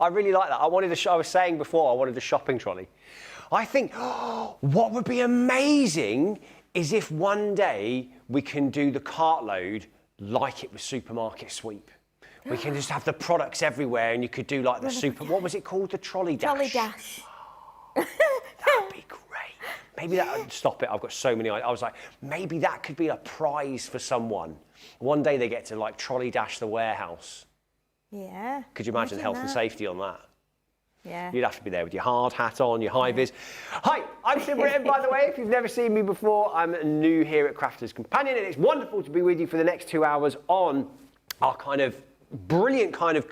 I really like that. I was saying before, I wanted a shopping trolley. I think what would be amazing is if one day we can do the Cartload like it was Supermarket Sweep. We can just have the products everywhere, and you could do like the what was it called? The trolley dash. Trolley dash. That'd be great. Maybe that would stop it. I've got so many ideas. I was like, maybe that could be a prize for someone. One day they get to like trolley dash the warehouse. Yeah. Could you imagine health and safety on that? Yeah. You'd have to be there with your hard hat on, your high vis. Hi, I'm Tim Britton, by the way. If you've never seen me before, I'm new here at Crafters Companion, and it's wonderful to be with you for the next 2 hours on our kind of brilliant kind of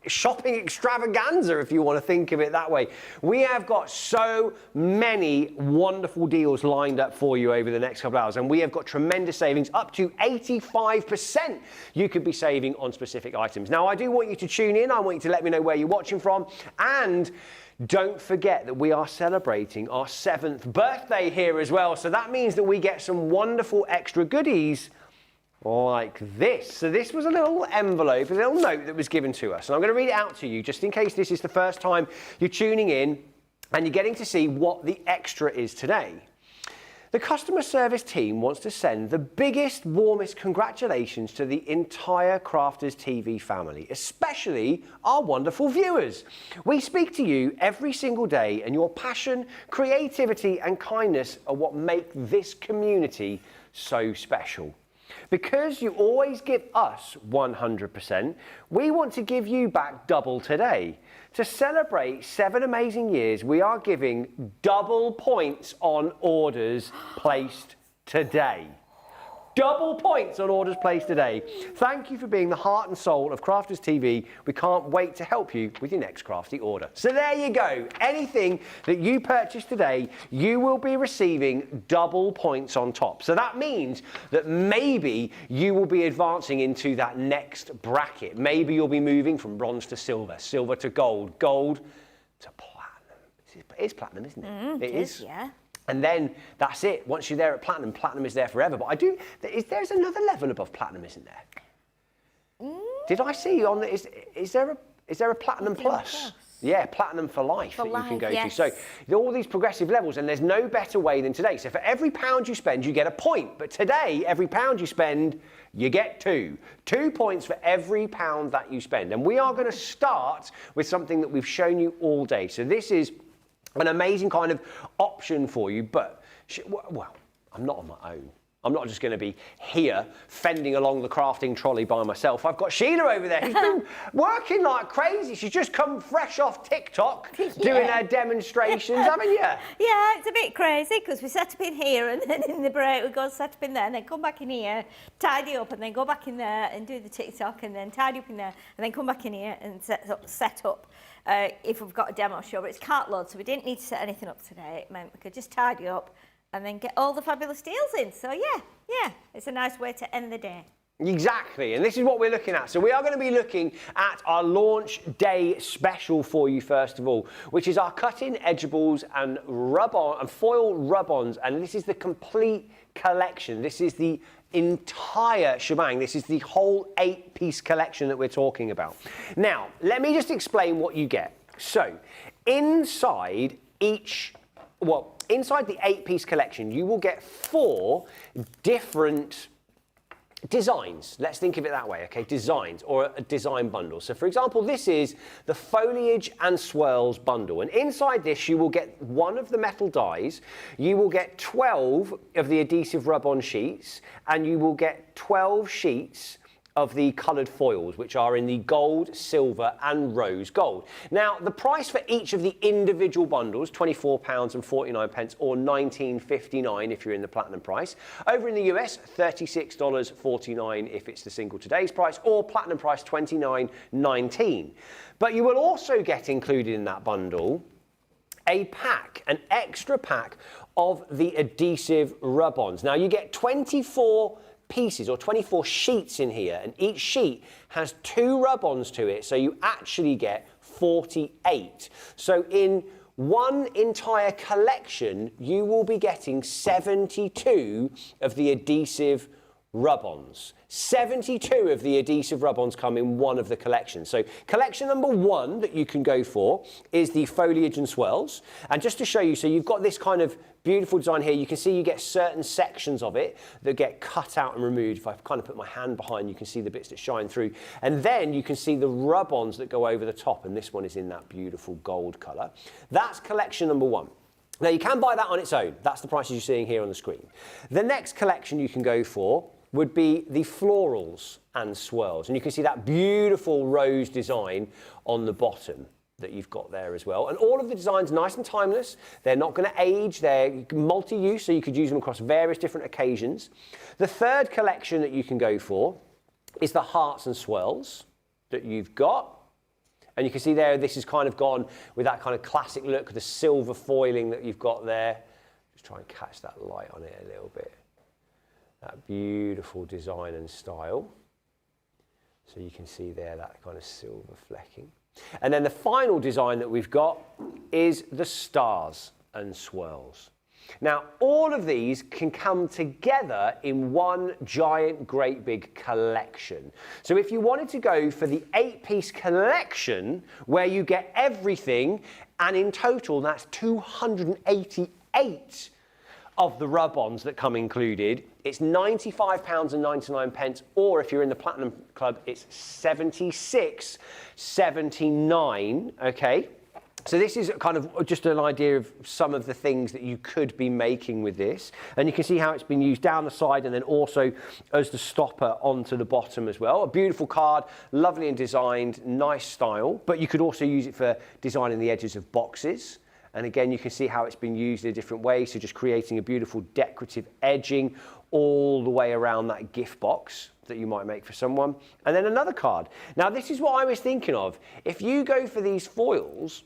shopping extravaganza, if you want to think of it that way. We have got so many wonderful deals lined up for you over the next couple of hours, and we have got tremendous savings, up to 85% you could be saving on specific items. Now, I do want you to tune in. I want you to let me know where you're watching from, and don't forget that we are celebrating our 7th birthday here as well, so that means that we get some wonderful extra goodies like this. So this was a little envelope, a little note that was given to us. And I'm going to read it out to you just in case this is the first time you're tuning in and you're getting to see what the extra is today. The customer service team wants to send the biggest, warmest congratulations to the entire Crafters TV family, especially our wonderful viewers. We speak to you every single day, and your passion, creativity and kindness are what make this community so special. Because you always give us 100%, we want to give you back double today. To celebrate 7 amazing years, we are giving double points on orders placed today. Double points on orders placed today. Thank you for being the heart and soul of Crafters TV. We can't wait to help you with your next crafty order. So there you go. Anything that you purchase today, you will be receiving double points on top. So that means that maybe you will be advancing into that next bracket. Maybe you'll be moving from bronze to silver, silver to gold, gold to platinum. It is platinum, isn't it? It is. Yeah. And then that's it. Once you're there at platinum, platinum is there forever. But there's another level above platinum, isn't there? Did I see on the, is there a platinum plus? Yeah, platinum for life that you can go to. So all these progressive levels, and there's no better way than today. So for every £1 you spend, you get a point. But today, every £1 you spend, you get 2. 2 points for every £1 that you spend. And we are going to start with something that we've shown you all day. So this is an amazing kind of option for you, but, well, I'm not on my own. I'm not just going to be here fending along the crafting trolley by myself. I've got Sheila over there who's been working like crazy. She's just come fresh off TikTok doing her demonstrations, haven't you? Yeah, it's a bit crazy because we set up in here and then in the break we go and set up in there and then come back in here, tidy up and then go back in there and do the TikTok and then tidy up in there and then come back in here and set up. If we've got a demo show, but it's Cartload, so we didn't need to set anything up today. It meant we could just tidy up and then get all the fabulous deals in. So yeah, it's a nice way to end the day. Exactly, and this is what we're looking at. So we are going to be looking at our launch day special for you first of all, which is our cut-in edgeables and rub-on and foil rub-ons, and this is the complete collection. This is the entire shebang. This is the whole 8-piece collection that we're talking about. Now, let me just explain what you get. So, inside the 8-piece collection, you will get 4 different designs. Let's think of it that way, okay? Designs, or a design bundle. So for example, this is the foliage and swirls bundle. And inside this, you will get 1 of the metal dies, you will get 12 of the adhesive rub-on sheets, and you will get 12 sheets of the coloured foils, which are in the gold, silver and rose gold. Now, the price for each of the individual bundles, £24.49 or $19.59 if you're in the platinum price. Over in the US, $36.49 if it's the single today's price, or platinum price $29.19. But you will also get included in that bundle a pack, an extra pack of the adhesive rub-ons. Now, you get 24 pieces or 24 sheets in here, and each sheet has 2 rub-ons to it, so you actually get 48. So in one entire collection, you will be getting 72 of the adhesive rub-ons. 72 of the adhesive rub-ons come in one of the collections. So collection number 1 that you can go for is the foliage and swirls. And just to show you, so you've got this kind of beautiful design here. You can see you get certain sections of it that get cut out and removed. If I kind of put my hand behind, you can see the bits that shine through. And then you can see the rub-ons that go over the top. And this one is in that beautiful gold colour. That's collection number 1. Now you can buy that on its own. That's the prices you're seeing here on the screen. The next collection you can go for would be the florals and swirls. And you can see that beautiful rose design on the bottom that you've got there as well. And all of the designs nice and timeless. They're not going to age. They're multi-use, so you could use them across various different occasions. The third collection that you can go for is the hearts and swirls that you've got. And you can see there, this has kind of gone with that kind of classic look, the silver foiling that you've got there. Just try and catch that light on it a little bit. That beautiful design and style. So you can see there that kind of silver flecking. And then the final design that we've got is the stars and swirls. Now, all of these can come together in one giant, great big collection. So if you wanted to go for the 8-piece collection where you get everything, and in total that's 288 of the rub-ons that come included, it's £95.99, or if you're in the Platinum Club, it's £76.79, okay? So this is kind of just an idea of some of the things that you could be making with this. And you can see how it's been used down the side and then also as the stopper onto the bottom as well. A beautiful card, lovely and designed, nice style, but you could also use it for designing the edges of boxes. And again, you can see how it's been used in a different way. So just creating a beautiful decorative edging all the way around that gift box that you might make for someone. And then another card. Now, this is what I was thinking of. If you go for these foils,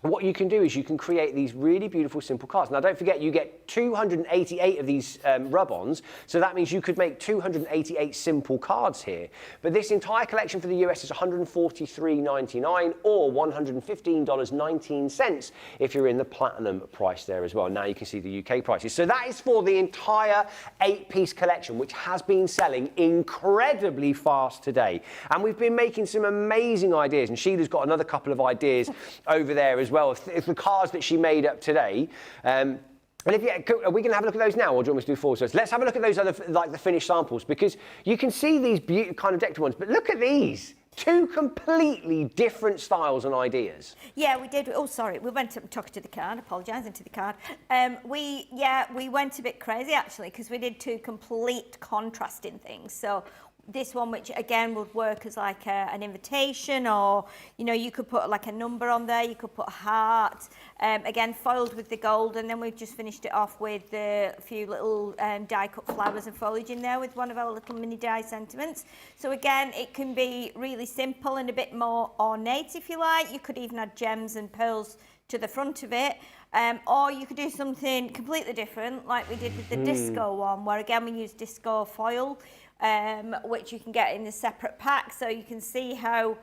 what you can do is you can create these really beautiful simple cards. Now don't forget, you get 288 of these rub-ons, so that means you could make 288 simple cards here. But this entire collection for the US is $143.99 or $115.19 if you're in the Platinum price there as well. Now you can see the UK prices. So that is for the entire 8-piece collection, which has been selling incredibly fast today. And we've been making some amazing ideas, and Sheila's got another couple of ideas over there as well, if the cards that she made up today. And if you, are we going to have a look at those now, or do you want me to do 4 sets? Let's have a look at those other, like the finished samples, because you can see these kind of decorative ones, but look at these. 2 completely different styles and ideas. Yeah, we did. Oh, sorry. We went up and took it to the card. Apologising to the card. We went a bit crazy, actually, because we did 2 complete contrasting things. So this one, which again would work as like an invitation, or you could put like a number on there, you could put a heart, again foiled with the gold, and then we've just finished it off with a few little die cut flowers and foliage in there with one of our little mini die sentiments. So again, it can be really simple and a bit more ornate if you like. You could even add gems and pearls to the front of it, or you could do something completely different like we did with the disco one, where again we used disco foil, which you can get in a separate pack, so you can see how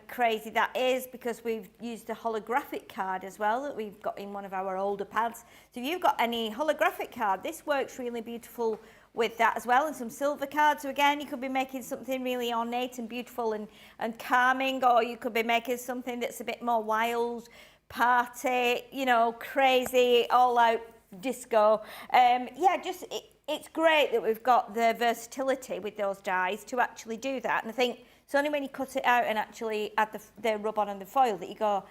crazy that is, because we've used a holographic card as well that we've got in one of our older pads. So if you've got any holographic card, this works really beautiful with that as well, and some silver cards. So again, you could be making something really ornate and beautiful and calming, or you could be making something that's a bit more wild, party, crazy, all out disco. It's great that we've got the versatility with those dies to actually do that. And I think it's only when you cut it out and actually add the rub-on and the foil that you go,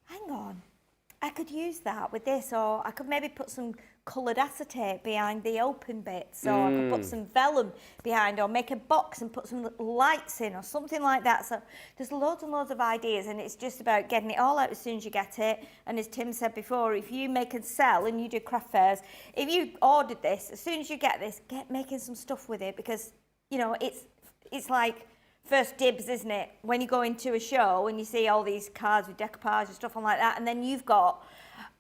hang on, I could use that with this, or I could maybe put some coloured acetate behind the open bits, or I could put some vellum behind, or make a box and put some lights in, or something like that. So there's loads and loads of ideas, and it's just about getting it all out as soon as you get it. And as Tim said before, if you make and sell and you do craft fairs, if you ordered this, as soon as you get this, get making some stuff with it, because it's like first dibs, isn't it? When you go into a show and you see all these cards with decoupage and stuff like that, and then you've got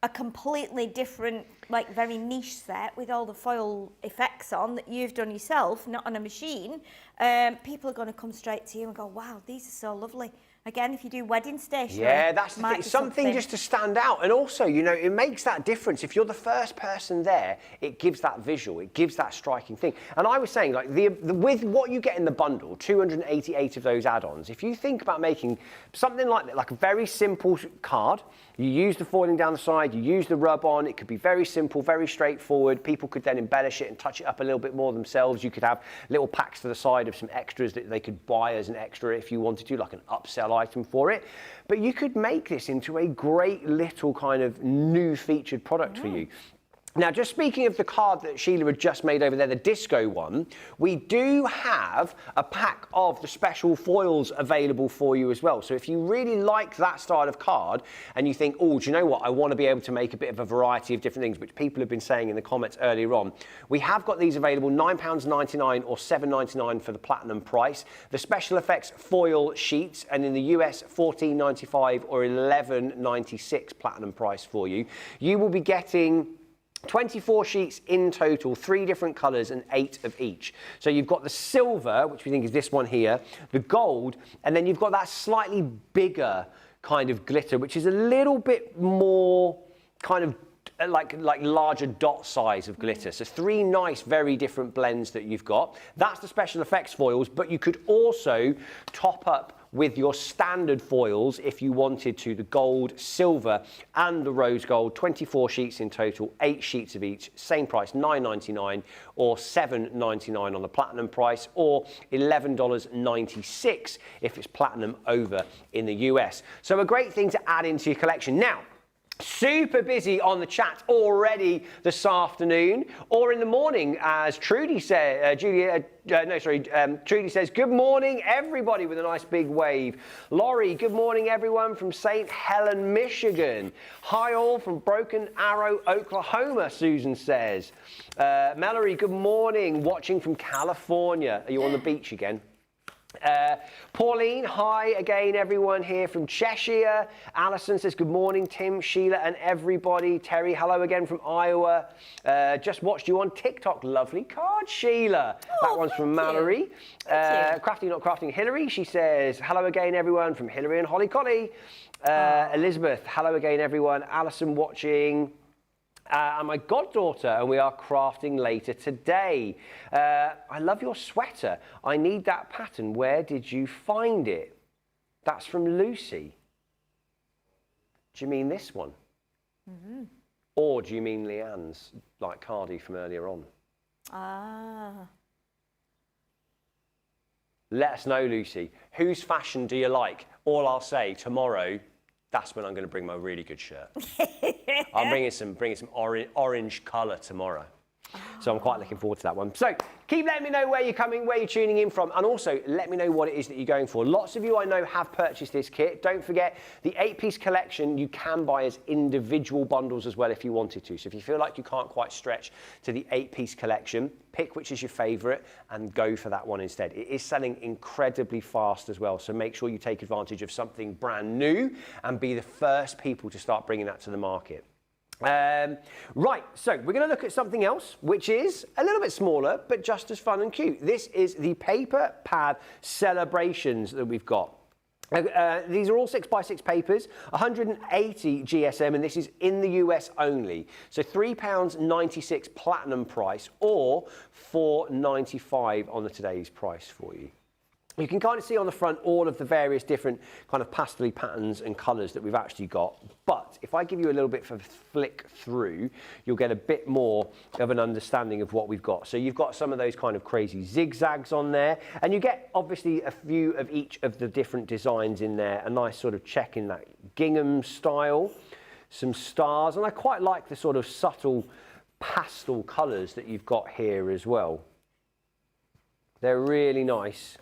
a completely different, like very niche set with all the foil effects on that you've done yourself, not on a machine, people are going to come straight to you and go, wow, these are so lovely. Again, if you do wedding stationery. Yeah, that's the thing. Something just to stand out. And also, you know, it makes that difference. If you're the first person there, it gives that visual, it gives that striking thing. And I was saying, like, with what you get in the bundle, 288 of those add-ons, if you think about making something like that, like a very simple card, you use the foiling down the side, you use the rub on, it could be very simple, very straightforward. People could then embellish it and touch it up a little bit more themselves. You could have little packs to the side of some extras that they could buy as an extra if you wanted to, like an upsell item for it. But you could make this into a great little kind of new featured product for you. Now, just speaking of the card that Sheila had just made over there, the disco one, we do have a pack of the special foils available for you as well. So if you really like that style of card and you think, oh, do you know what, I want to be able to make a bit of a variety of different things, which people have been saying in the comments earlier on, we have got these available £9.99 or £7.99 for the platinum price. The special effects foil sheets, and in the US, $14.95 or $11.96 platinum price for you. You will be getting 24 sheets in total, 3 different colours and 8 of each. So you've got the silver, which we think is this one here, the gold, and then you've got that slightly bigger kind of glitter, which is a little bit more kind of like larger dot size of glitter. So 3 nice, very different blends that you've got. That's the special effects foils, but you could also top up with your standard foils if you wanted to, the gold, silver and the rose gold, 24 sheets in total, 8 sheets of each, same price, $9.99 or $7.99 on the platinum price, or $11.96 if it's platinum over in the US. So a great thing to add into your collection. Now, super busy on the chat already this afternoon, or in the morning, as Trudy said, Trudy says, good morning, everybody, with a nice big wave. Laurie, good morning, everyone, from St. Helen, Michigan. Hi, all, from Broken Arrow, Oklahoma, Susan says. Mallory, good morning, watching from California. Are you on the beach again? Pauline, hi again, everyone here from Cheshire. Alison says, good morning, Tim, Sheila, and everybody. Terry, hello again from Iowa. Just watched you on TikTok. Lovely card, Sheila. That one's from Mallory. Crafting, not crafting. Hillary, she says, hello again, everyone, from Hillary and Holly Collie. Elizabeth, hello again, everyone. Alison watching. And my goddaughter, and we are crafting later today. I love your sweater. I need that pattern. Where did you find it? That's from Lucy. Do you mean this one? Mm-hmm. Or do you mean Leanne's, like Cardi from earlier on? Ah. Let us know, Lucy. Whose fashion do you like? All I'll say, tomorrow, that's when I'm going to bring my really good shirt. I'm bringing some orange colour tomorrow. So I'm quite looking forward to that one. So keep letting me know where you're coming, where you're tuning in from, and also let me know what it is that you're going for. Lots of you I know have purchased this kit. Don't forget, the 8-piece collection you can buy as individual bundles as well if you wanted to. So if you feel like you can't quite stretch to the 8-piece collection, pick which is your favourite and go for that one instead. It is selling incredibly fast as well, so make sure you take advantage of something brand new and be the first people to start bringing that to the market. Right, so we're going to look at something else, which is a little bit smaller, but just as fun and cute. This is the paper pad celebrations that we've got. These are all 6x6 papers, 180 GSM, and this is in the US only. So £3.96 platinum price, or $4.95 on the today's price for you. You can kind of see on the front all of the various different kind of pastel patterns and colours that we've actually got. But if I give you a little bit of a flick through, you'll get a bit more of an understanding of what we've got. So you've got some of those kind of crazy zigzags on there, and you get obviously a few of each of the different designs in there, a nice sort of check in that gingham style, some stars, and I quite like the sort of subtle pastel colours that you've got here as well. They're really nice.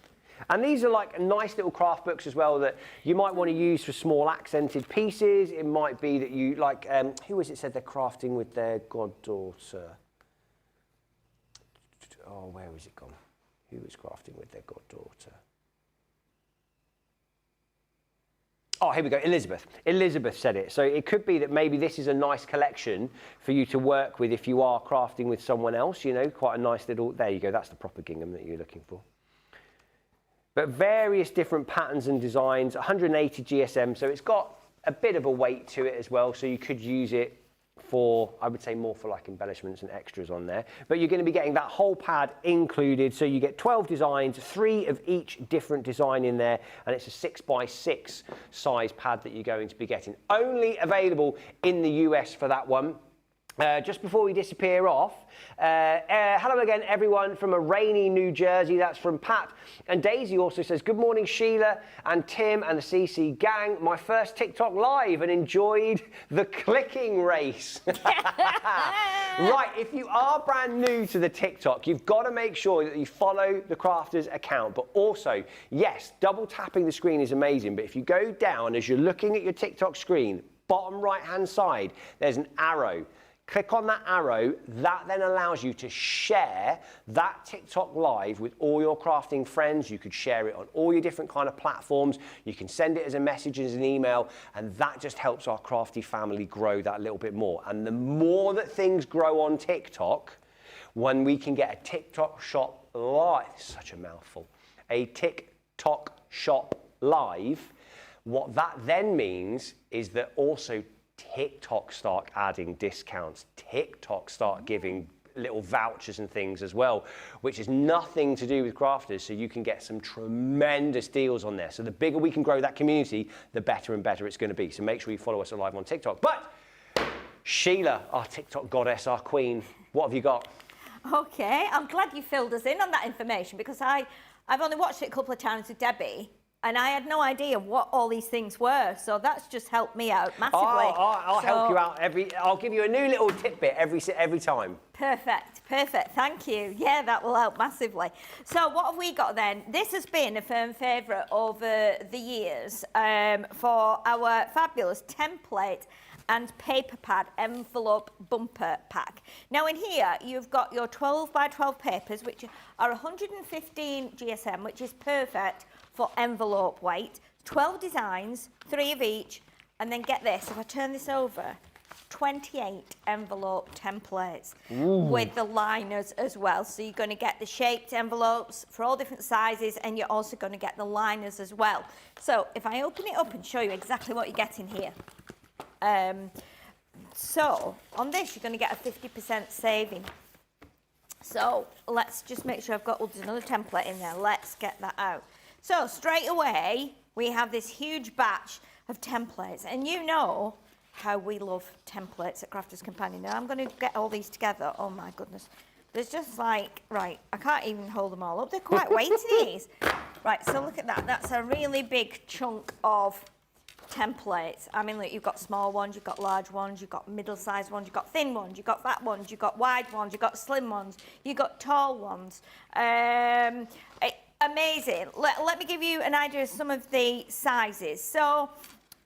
And these are like nice little craft books as well that you might want to use for small accented pieces. It might be that you like, who was it said they're crafting with their goddaughter? Oh, where was it gone? Who was crafting with their goddaughter? Oh, here we go, Elizabeth. Elizabeth said it. So it could be that maybe this is a nice collection for you to work with if you are crafting with someone else, you know, quite a nice little, there you go, that's the proper gingham that you're looking for. but various different patterns and designs, 180 GSM, so it's got a bit of a weight to it as well, so you could use it for, I would say, more for like embellishments and extras on there. But you're going to be getting that whole pad included, so you get 12 designs, 3 of each different design in there, and it's a 6x6 size pad that you're going to be getting. Only available in the US for that one. Just before we disappear off, hello again everyone from a rainy New Jersey. That's from Pat. And Daisy also says, good morning Sheila and Tim and the CC gang. My first TikTok live and enjoyed the clicking race. Right, if you are brand new to the TikTok, you've got to make sure that you follow the Crafters account. But also, yes, double tapping the screen is amazing. But if you go down as you're looking at your TikTok screen, bottom right hand side, there's an arrow. Click on that arrow, that then allows you to share that TikTok live with all your crafting friends. You could share it on all your different kind of platforms. You can send it as a message, as an email, and that just helps our crafty family grow that little bit more. And the more that things grow on TikTok, when we can get a TikTok shop live, it's such a mouthful, a TikTok shop live, what that then means is that also TikTok start adding discounts. TikTok start giving little vouchers and things as well, which is nothing to do with crafters, so you can get some tremendous deals on there. So the bigger we can grow that community, the better and better it's going to be. So make sure you follow us live on TikTok. But Sheila, our TikTok goddess, our queen, what have you got? Okay, I'm glad you filled us in on that information, because I've only watched it a couple of times with Debbie, and I had no idea what all these things were, so that's just helped me out massively. I'll help you out I'll give you a new little tidbit every time. Perfect, thank you. Yeah, that will help massively. So what have we got then? This has been a firm favourite over the years for our fabulous template and paper pad envelope bumper pack. Now in here, you've got your 12 by 12 papers, which are 115 GSM, which is perfect for envelope weight, 12 designs, 3 of each, and then get this, if I turn this over, 28 envelope templates with the liners as well. So you're going to get the shaped envelopes for all different sizes, and you're also going to get the liners as well. So if I open it up and show you exactly what you get in here. So on this, you're going to get a 50% saving. So let's just make sure I've got, there's another template in there. Let's get that out. So straight away, we have this huge batch of templates, and you know how we love templates at Crafters Companion. Now I'm going to get all these together. Oh my goodness. There's just like, right, I can't even hold them all up. They're quite weighty, these. Right, so look at that. That's a really big chunk of templates. I mean, look, you've got small ones, you've got large ones, you've got middle-sized ones, you've got thin ones, you've got fat ones, you've got wide ones, you've got slim ones, you've got tall ones. Amazing. Let me give you an idea of some of the sizes. So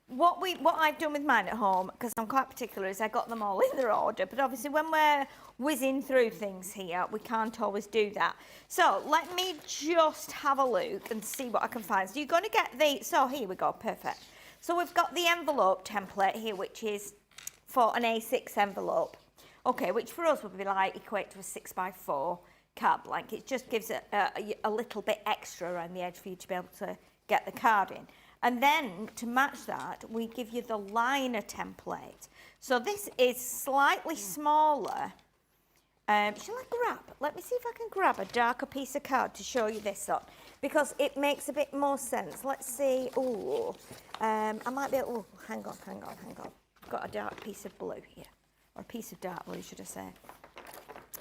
what I've done with mine at home, because I'm quite particular, is I got them all in their order, but obviously when we're whizzing through things here, we can't always do that. So let me just have a look and see what I can find. So you're going to get so here we go, perfect. So we've got the envelope template here, which is for an A6 envelope. Okay, which for us would be like equate to a 6x4 card blank. It just gives it a little bit extra around the edge for you to be able to get the card in. And then to match that, we give you the liner template. So this is slightly smaller. Shall I grab? Let me see if I can grab a darker piece of card to show you this on, because it makes a bit more sense. Let's see. Oh, I might be able. Oh, hang on. I've got a dark piece of blue here, or a piece of dark blue, should I say?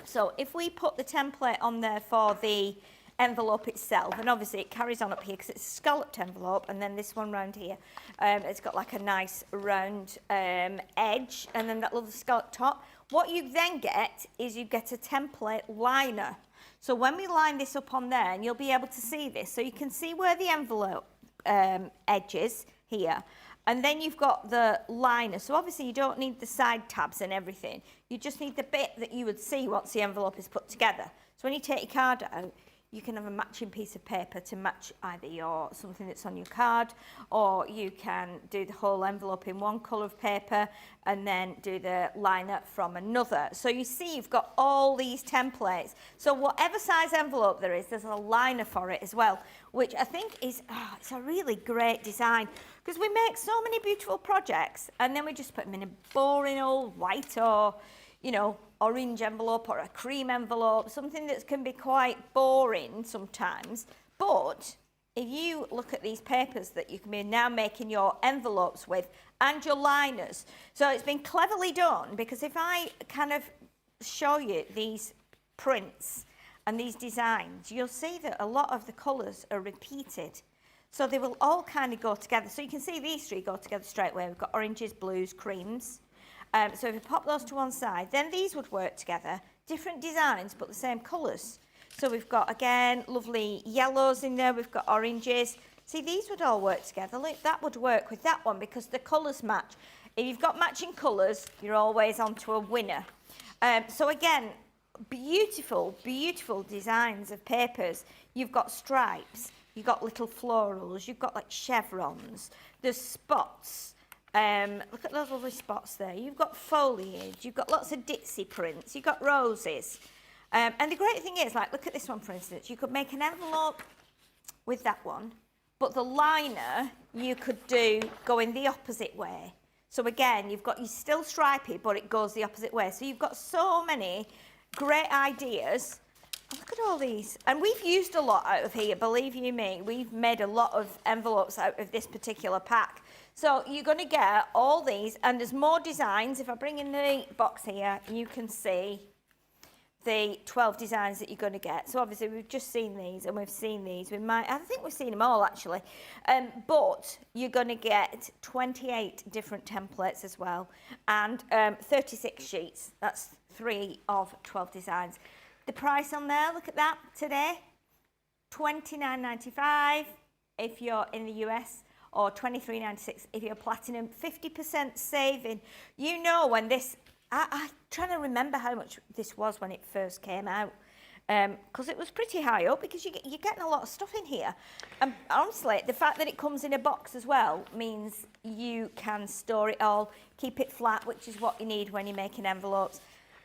So if we put the template on there for the envelope itself, and obviously it carries on up here because it's a scalloped envelope, and then this one round here, it's got like a nice round edge, and then that little scalloped top. What you then get is you get a template liner. So when we line this up on there, and you'll be able to see this, so you can see where the envelope edge is here. And then you've got the liner. So obviously you don't need the side tabs and everything. You just need the bit that you would see once the envelope is put together. So when you take your card out, you can have a matching piece of paper to match either something that's on your card, or you can do the whole envelope in one colour of paper and then do the liner from another. So you see you've got all these templates. So whatever size envelope there is, there's a liner for it as well, which I think is, it's a really great design, because we make so many beautiful projects and then we just put them in a boring old white or, you know, orange envelope or a cream envelope, something that can be quite boring sometimes. But if you look at these papers that you can be now making your envelopes with and your liners, so it's been cleverly done, because if I kind of show you these prints and these designs, you'll see that a lot of the colours are repeated. So they will all kind of go together. So you can see these three go together straight away. We've got oranges, blues, creams. So if you pop those to one side, then these would work together. Different designs, but the same colours. So we've got, again, lovely yellows in there. We've got oranges. See, these would all work together. Look, that would work with that one because the colours match. If you've got matching colours, you're always onto a winner. So again, beautiful, beautiful designs of papers. You've got stripes. You've got little florals. You've got like chevrons. There's spots. Look at those lovely spots there. You've got foliage, you've got lots of ditzy prints, you've got roses. And the great thing is, like, look at this one, for instance. You could make an envelope with that one, but the liner you could do going the opposite way. So again, you've got, you're still stripy, but it goes the opposite way. So you've got so many great ideas. And look at all these. And we've used a lot out of here, believe you me. We've made a lot of envelopes out of this particular pack. So you're going to get all these, and there's more designs. If I bring in the box here, you can see the 12 designs that you're going to get. So obviously we've just seen these, and we've seen these. I think we've seen them all actually. But you're going to get 28 different templates as well, and 36 sheets. That's 3 of 12 designs. The price on there, look at that today, $29.95 if you're in the US, or $23.96 if you're platinum. 50% saving. You know, when this, I'm trying to remember how much this was when it first came out, because it was pretty high up, because you're getting a lot of stuff in here. And honestly, the fact that it comes in a box as well means you can store it all, keep it flat, which is what you need when you're making envelopes.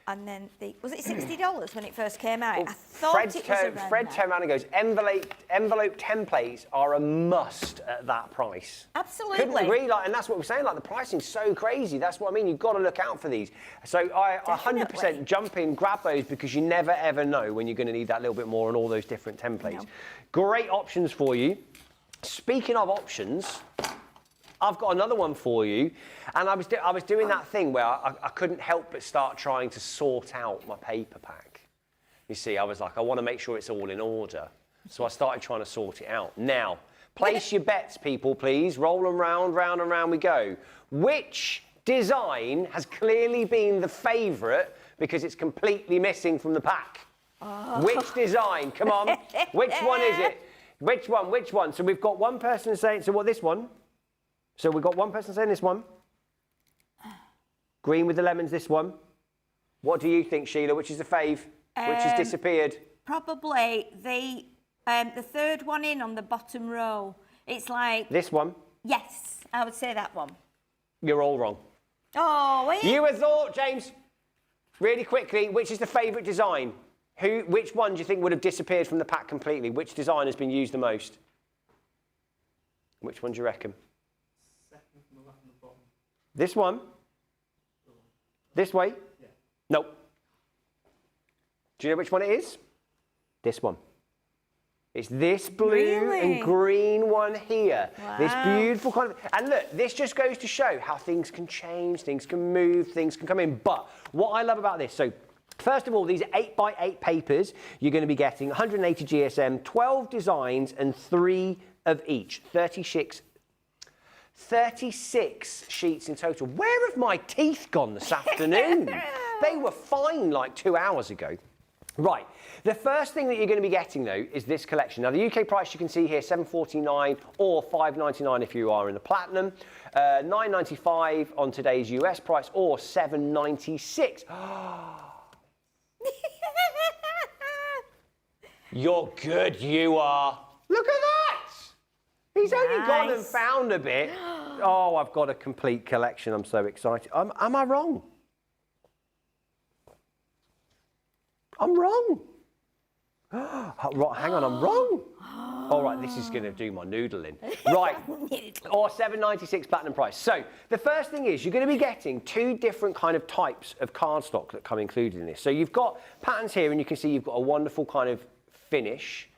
And then, was it $60 when it first came out? Well, I thought it was around Fred turned around and goes, envelope templates are a must at that price. Absolutely. Couldn't agree, like, and that's what we're saying, like, the pricing's so crazy. That's what I mean, you've got to look out for these. So I 100% jump in, grab those, because you never ever know when you're going to need that little bit more on all those different templates. No. Great options for you. Speaking of options, I've got another one for you, and I was doing that thing where I couldn't help but start trying to sort out my paper pack. You see, I was like, I want to make sure it's all in order, so I started trying to sort it out. Now, place your bets, people, please. Roll them round and round we go. Which design has clearly been the favourite because it's completely missing from the pack? Oh. Which design? Come on. Which one is it? Which one? Which one? So we've got one person saying, so what, this one? So we've got one person saying this one. Green with the lemons, this one. What do you think, Sheila? Which is the fave? Which has disappeared? Probably the third one in on the bottom row. It's like... This one? Yes, I would say that one. You're all wrong. Oh, wait. You would have thought, James, really quickly, which is the favourite design? Which one do you think would have disappeared from the pack completely? Which design has been used the most? Which one do you reckon? This one? This way? Yeah. Nope. Do you know which one it is? This one. It's this blue and green one here. Wow. This beautiful kind of... And look, this just goes to show how things can change, things can move, things can come in. But what I love about this, so first of all, these 8x8 papers, you're going to be getting 180 GSM, 12 designs and 3 of each, 36 sheets in total. Where have my teeth gone this afternoon? They were fine like 2 hours ago. Right, the first thing that you're going to be getting though is this collection. Now the UK price you can see here, $7.49 or $5.99 if you are in the platinum, $9.95 on today's US price, or $7.96. You're good, you are. Look at that! He's only gone and found a bit. Oh, I've got a complete collection. I'm so excited. Am I wrong? I'm wrong. Right, hang on, I'm wrong. All right, this is going to do my noodling. Right, or $7.96 platinum price. So the first thing is you're going to be getting 2 different kind of types of cardstock that come included in this. So you've got patterns here, and you can see you've got a wonderful kind of finish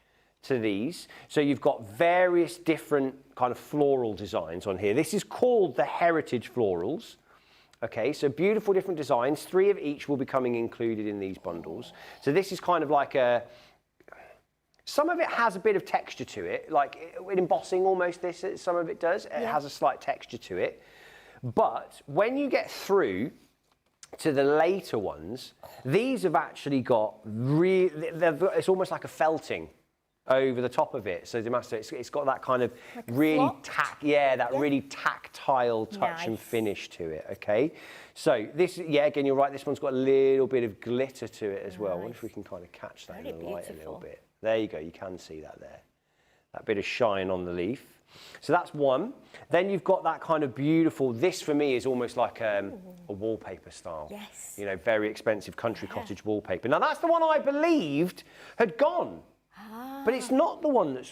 to these. So you've got various different kind of floral designs on here. This is called the Heritage Florals. Okay, so beautiful different designs. 3 of each will be coming included in these bundles. So this is kind of like a... Some of it has a bit of texture to it, like embossing almost this, some of it does. It has a slight texture to it. But when you get through to the later ones, these have actually got it's almost like a felting over the top of it. So it's got that kind of like really really tactile touch and finish to it, okay? So this, again, you're right, this one's got a little bit of glitter to it as well. I wonder if we can kind of catch that in the light a little bit. There you go, you can see that there. That bit of shine on the leaf. So that's one. Then you've got that kind of beautiful, this for me is almost like a wallpaper style. Yes. You know, very expensive country cottage wallpaper. Now that's the one I believed had gone. But it's not the one that's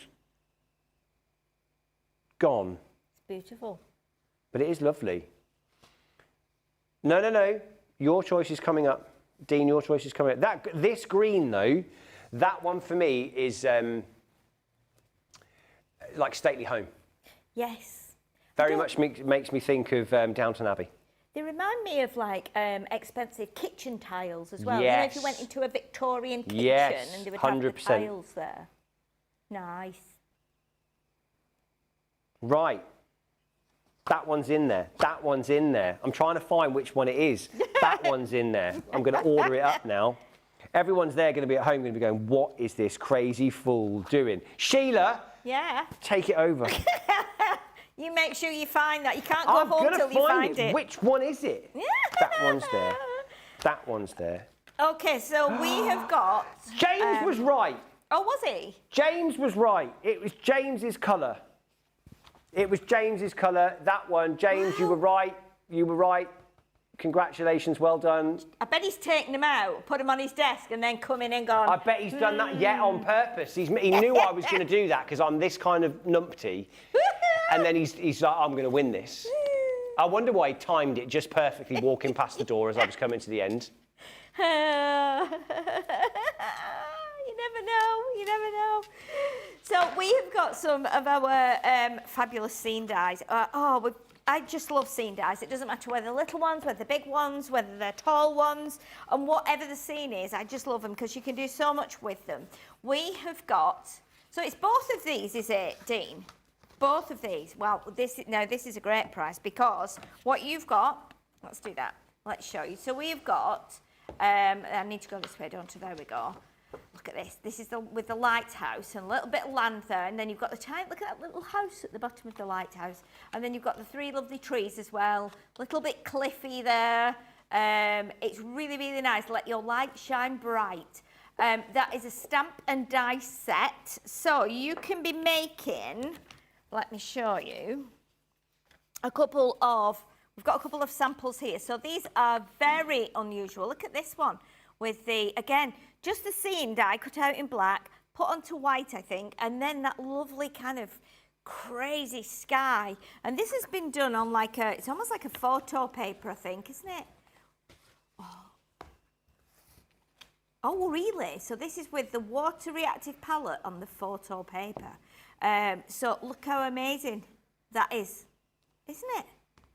gone. It's beautiful. But it is lovely. No. Your choice is coming up. Dean, your choice is coming up. This green, though, that one for me is like Stately Home. Yes. Very much makes me think of Downton Abbey. They remind me of like expensive kitchen tiles as well. Yes. You know, if you went into a Victorian kitchen and they would have the tiles there. Nice. Right. That one's in there. That one's in there. I'm trying to find which one it is. That one's in there. I'm going to order it up now. Everyone's there going to be at home going to be going, what is this crazy fool doing? Sheila. Yeah. Take it over. You make sure you find that. You can't go home till you find it. Which one is it? That one's there. That one's there. Okay, so we have got... James was right. Oh, was he? James was right. It was James's colour. It was James's colour. That one. James, you were right. You were right. Congratulations, well done. I bet he's taken them out, put them on his desk, and then come in and gone. I bet he's done that on purpose. He knew I was going to do that because I'm this kind of numpty. And then he's like, I'm going to win this. I wonder why he timed it just perfectly walking past the door as I was coming to the end. You never know, you never know. So we have got some of our fabulous scene dies. I just love scene dies. It doesn't matter whether they're little ones, whether they're big ones, whether they're tall ones, and whatever the scene is, I just love them because you can do so much with them. We have got, so it's both of these, is it, Dean? Both of these. Well, this is a great price because what you've got, let's do that. Let's show you. So we've got, I need to go this way, don't I? There we go. Look at this. This is with the lighthouse and a little bit of land there, and then you've got the look at that little house at the bottom of the lighthouse, and then you've got the 3 lovely trees as well. A little bit cliffy there. It's really, really nice. Let your light shine bright. That is a stamp and die set, so you can be making. Let me show you we've got a couple of samples here. So these are very unusual. Look at this one with again, just the scene die cut out in black, put onto white, I think, and then that lovely kind of crazy sky. And this has been done on it's almost like a photo paper, I think, isn't it? Oh, really? So this is with the water reactive palette on the photo paper. So look how amazing that is, isn't it?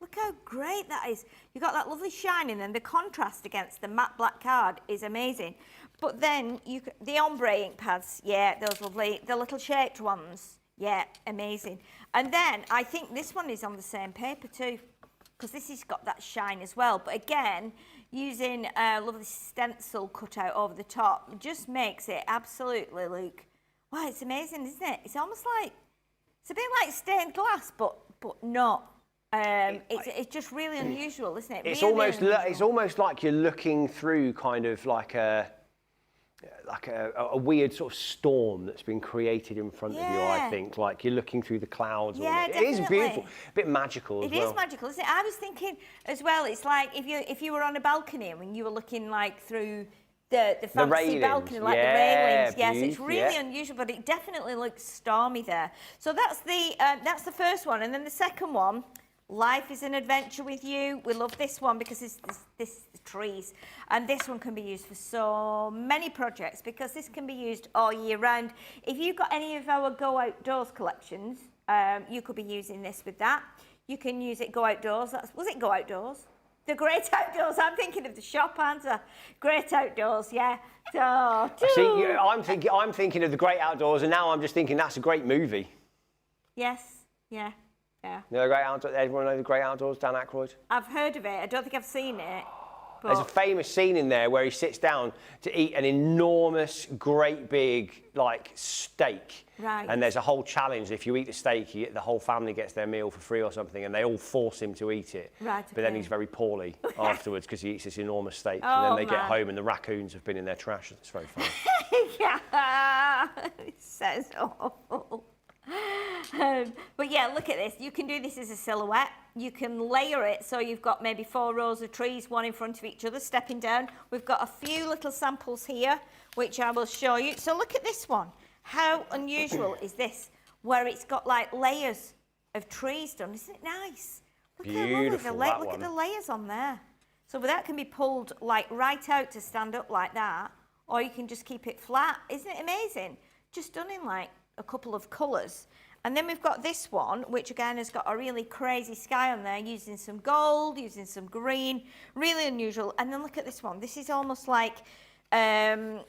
Look how great that is. You've got that lovely shining, and the contrast against the matte black card is amazing. But then the ombre ink pads, yeah, those lovely, the little shaped ones, yeah, amazing. And then I think this one is on the same paper too, because this has got that shine as well. But again, using a lovely stencil cut out over the top just makes it absolutely look, wow, it's amazing, isn't it? It's almost like, it's a bit like stained glass, but not. It's just really unusual, isn't it? It's almost like you're looking through kind of like a like a weird sort of storm that's been created in front of you, I think. Like you're looking through the clouds. Yeah, it is beautiful, a bit magical as well. It is magical, isn't it? I was thinking as well, it's like if you were on a balcony and you were looking like through the fancy balcony, like the railings. Yes, it's really unusual, but it definitely looks stormy there. So that's the first one, and then the second one. Life is an adventure with you. We love this one because it's this trees, and this one can be used for so many projects because this can be used all year round. If you've got any of our Go Outdoors collections, you could be using this with that. You can use it Go Outdoors. Was it Go Outdoors? The Great Outdoors. I'm thinking of the shop answer. Great Outdoors, yeah. See, I'm thinking of the Great Outdoors, and now I'm just thinking that's a great movie. Yes, yeah. Yeah. You know, everyone know the Great Outdoors, Dan Aykroyd? I've heard of it. I don't think I've seen it. But... There's a famous scene in there where he sits down to eat an enormous, great big, like, steak. Right. And there's a whole challenge. If you eat the steak, the whole family gets their meal for free or something, and they all force him to eat it. Right. But then he's very poorly afterwards because he eats this enormous steak. Oh, and then they get home and the raccoons have been in their trash. It's very funny. Yeah. It sounds awful. But yeah, look at this. You can do this as a silhouette. You can layer it so you've got maybe 4 rows of trees, one in front of each other, stepping down. We've got a few little samples here, which I will show you. So look at this one. How unusual is this, where it's got like layers of trees done? Isn't it nice? Look Beautiful, look at the layers on there. So that can be pulled like right out to stand up like that, or you can just keep it flat. Isn't it amazing? Just done in like a couple of colours. And then we've got this one, which again has got a really crazy sky on there, using some gold, using some green, really unusual. And then look at this one. This is almost like the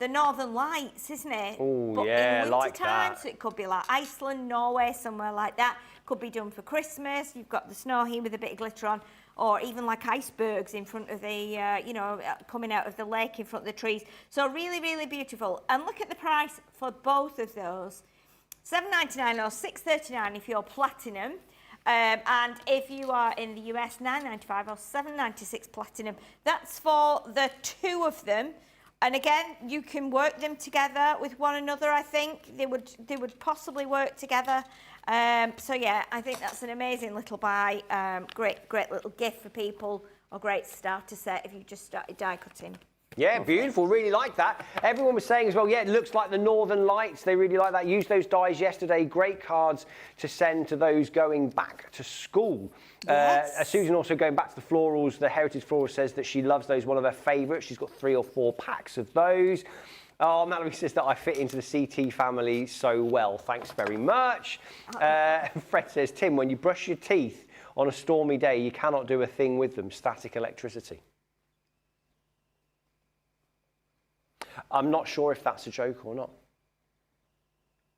Northern Lights, isn't it? Oh, yeah, in like time, that. so it could be like Iceland, Norway, somewhere like that. Could be done for Christmas. You've got the snow here with a bit of glitter on, or even like icebergs in front of the, coming out of the lake in front of the trees. So really, really beautiful. And look at the price for both of those. $7.99 or $6.39 if you're platinum. And if you are in the US, $9.95 or $7.96 platinum. That's for the 2 of them. And again, you can work them together with one another, I think. They would possibly work together. So yeah, I think that's an amazing little buy. Great little gift for people, or great starter set if you just started die cutting. Yeah, beautiful. Really like that. Everyone was saying as well, yeah, it looks like the Northern Lights. They really like that. Used those dies yesterday. Great cards to send to those going back to school. Yes. Susan also going back to the florals. The Heritage Floral says that she loves those. One of her favourites. She's got 3 or 4 packs of those. Oh, Mallory says that I fit into the CT family so well. Thanks very much. Fred says, Tim, when you brush your teeth on a stormy day, you cannot do a thing with them. Static electricity. I'm not sure if that's a joke or not.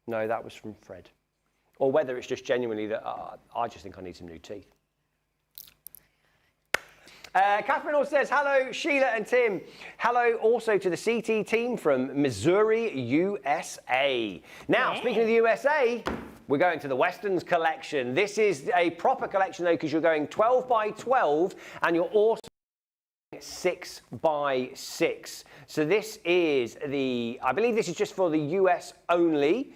No, that was from Fred. Or whether it's just genuinely that I just think I need some new teeth. Catherine also says, hello, Sheila and Tim. Hello also to the CT team from Missouri, USA. Now, speaking of the USA, we're going to the Westerns collection. This is a proper collection, though, because you're going 12 by 12, and you're also 6 by 6. So this is I believe this is just for the US only.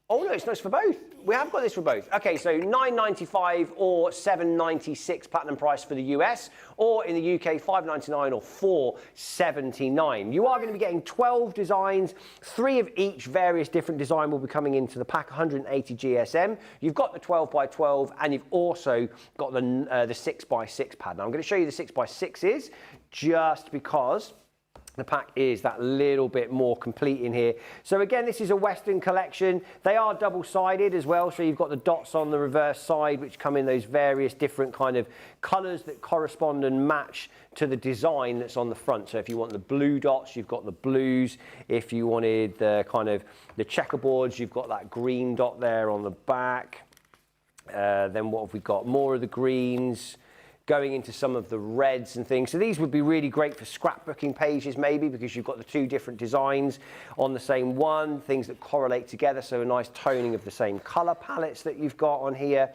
Oh no, it's not for both. We have got this for both. Okay, so $9.95 or $7.96 platinum price for the US, or in the UK $5.99 or $4.79. You are going to be getting 12 designs, 3 of each various different design will be coming into the pack, 180 GSM. You've got the 12 by 12, and you've also got the 6 by 6 pad. Now I'm going to show you the 6 by 6s just because the pack is that little bit more complete in here. So again, this is a Western collection. They are double-sided as well. So you've got the dots on the reverse side, which come in those various different kind of colours that correspond and match to the design that's on the front. So if you want the blue dots, you've got the blues. If you wanted the kind of the checkerboards, you've got that green dot there on the back. Then what have we got? More of the greens, going into some of the reds and things. So these would be really great for scrapbooking pages maybe, because you've got the 2 different designs on the same one, things that correlate together, so a nice toning of the same colour palettes that you've got on here.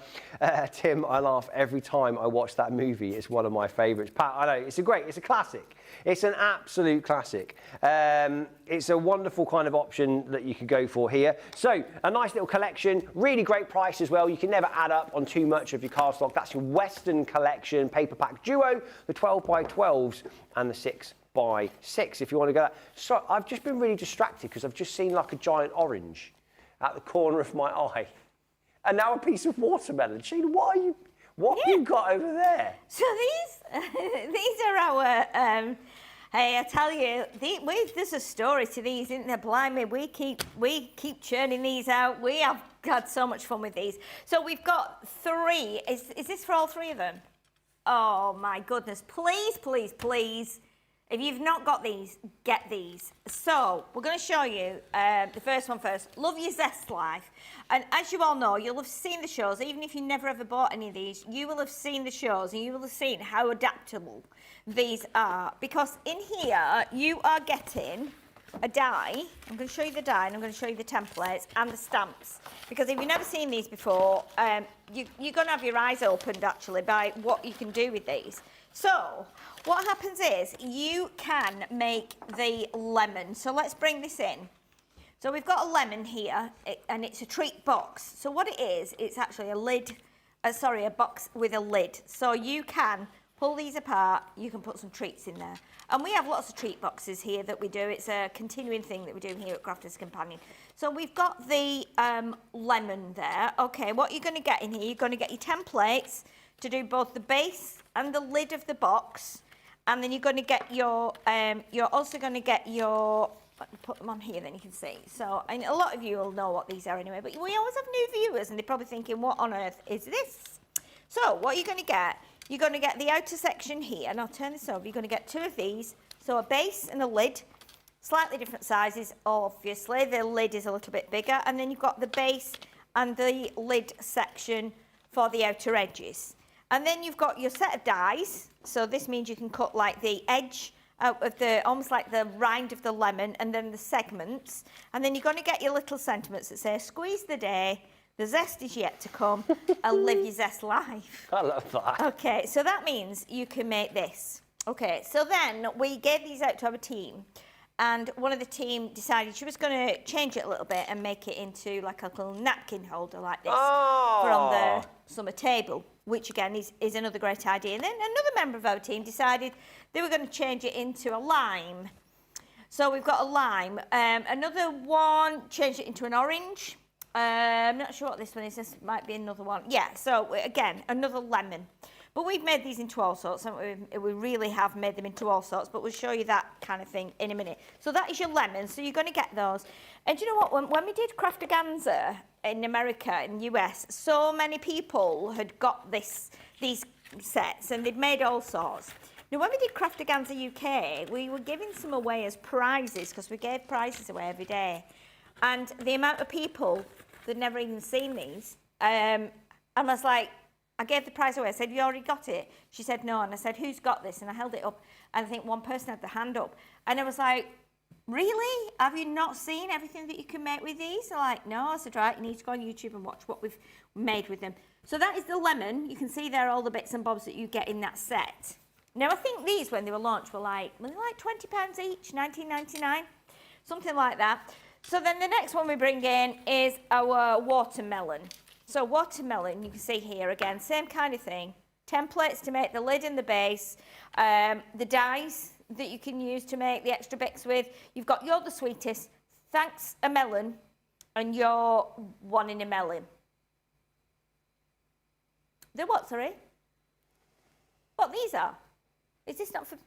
Tim, I laugh every time I watch that movie. It's one of my favourites. Pat, I know, it's a classic. It's an absolute classic. It's a wonderful kind of option that you could go for here. So a nice little collection, really great price as well. You can never add up on too much of your card stock. That's your Western collection paper pack duo, the 12x12s and the 6x6 if you want to go that. So I've just been really distracted because I've just seen like a giant orange at the corner of my eye. And now a piece of watermelon. Sheila, what have you got over there? So these are our, hey, I tell you, there's a story to these, isn't there? Blimey, we keep churning these out. We have had so much fun with these. So we've got 3. Is this for all 3 of them? Oh my goodness, please, please, please. If you've not got these, get these. So we're going to show you the first one first. Love Your Zest Life. And as you all know, you'll have seen the shows. Even if you never ever bought any of these, you will have seen the shows and you will have seen how adaptable these are. Because in here, you are getting a die. I'm going to show you the die and I'm going to show you the templates and the stamps. Because if you've never seen these before, you're going to have your eyes opened actually by what you can do with these. So what happens is you can make the lemon. So let's bring this in. So we've got a lemon here and it's a treat box. So what it is, it's actually a box with a lid. So you can pull these apart, you can put some treats in there. And we have lots of treat boxes here that we do. It's a continuing thing that we do here at Crafters Companion. So we've got the lemon there. Okay, what you're going to get in here, you're going to get your templates to do both the base and the lid of the box. And then you're going to get your, you're also going to get your, let me put them on here then you can see. So, and a lot of you will know what these are anyway, but we always have new viewers and they're probably thinking, what on earth is this? So what you're going to get, you're going to get the outer section here, and I'll turn this over, you're going to get 2 of these. So a base and a lid, slightly different sizes, obviously. The lid is a little bit bigger, and then you've got the base and the lid section for the outer edges. And then you've got your set of dies. So this means you can cut like the edge out of the, almost like the rind of the lemon, and then the segments. And then you're going to get your little sentiments that say, squeeze the day, the zest is yet to come, and live your zest life. I love that. Okay, so that means you can make this. Okay, so then we gave these out to our team. And one of the team decided she was going to change it a little bit and make it into like a little napkin holder like this for on the summer table, which again is another great idea. And then another member of our team decided they were going to change it into a lime. So we've got a lime. Another one changed it into an orange. I'm not sure what this one is. This might be another one. Yeah, so again, another lemon. But we've made these into all sorts, haven't we? We really have made them into all sorts, but we'll show you that kind of thing in a minute. So that is your lemon, so you're going to get those. And you know what? When we did crafteganza in America, in the US, so many people had got these sets, and they'd made all sorts. Now, when we did crafteganza UK, we were giving some away as prizes, because we gave prizes away every day. And the amount of people that'd never even seen these, and I was like, I gave the prize away. I said, you already got it? She said, no. And I said, who's got this? And I held it up. And I think one person had the hand up. And I was like, really? Have you not seen everything that you can make with these? They're like, no. I said, right, you need to go on YouTube and watch what we've made with them. So that is the lemon. You can see there all the bits and bobs that you get in that set. Now, I think these, when they were launched, were like £20 each, $19.99, something like that. So then the next one we bring in is our watermelon. So watermelon, you can see here again, same kind of thing. Templates to make the lid and the base, the dies that you can use to make the extra bits with. You've got You're the Sweetest, Thanks a Melon, and You're One in a Melon. They're what, sorry? What these are? Is this not for...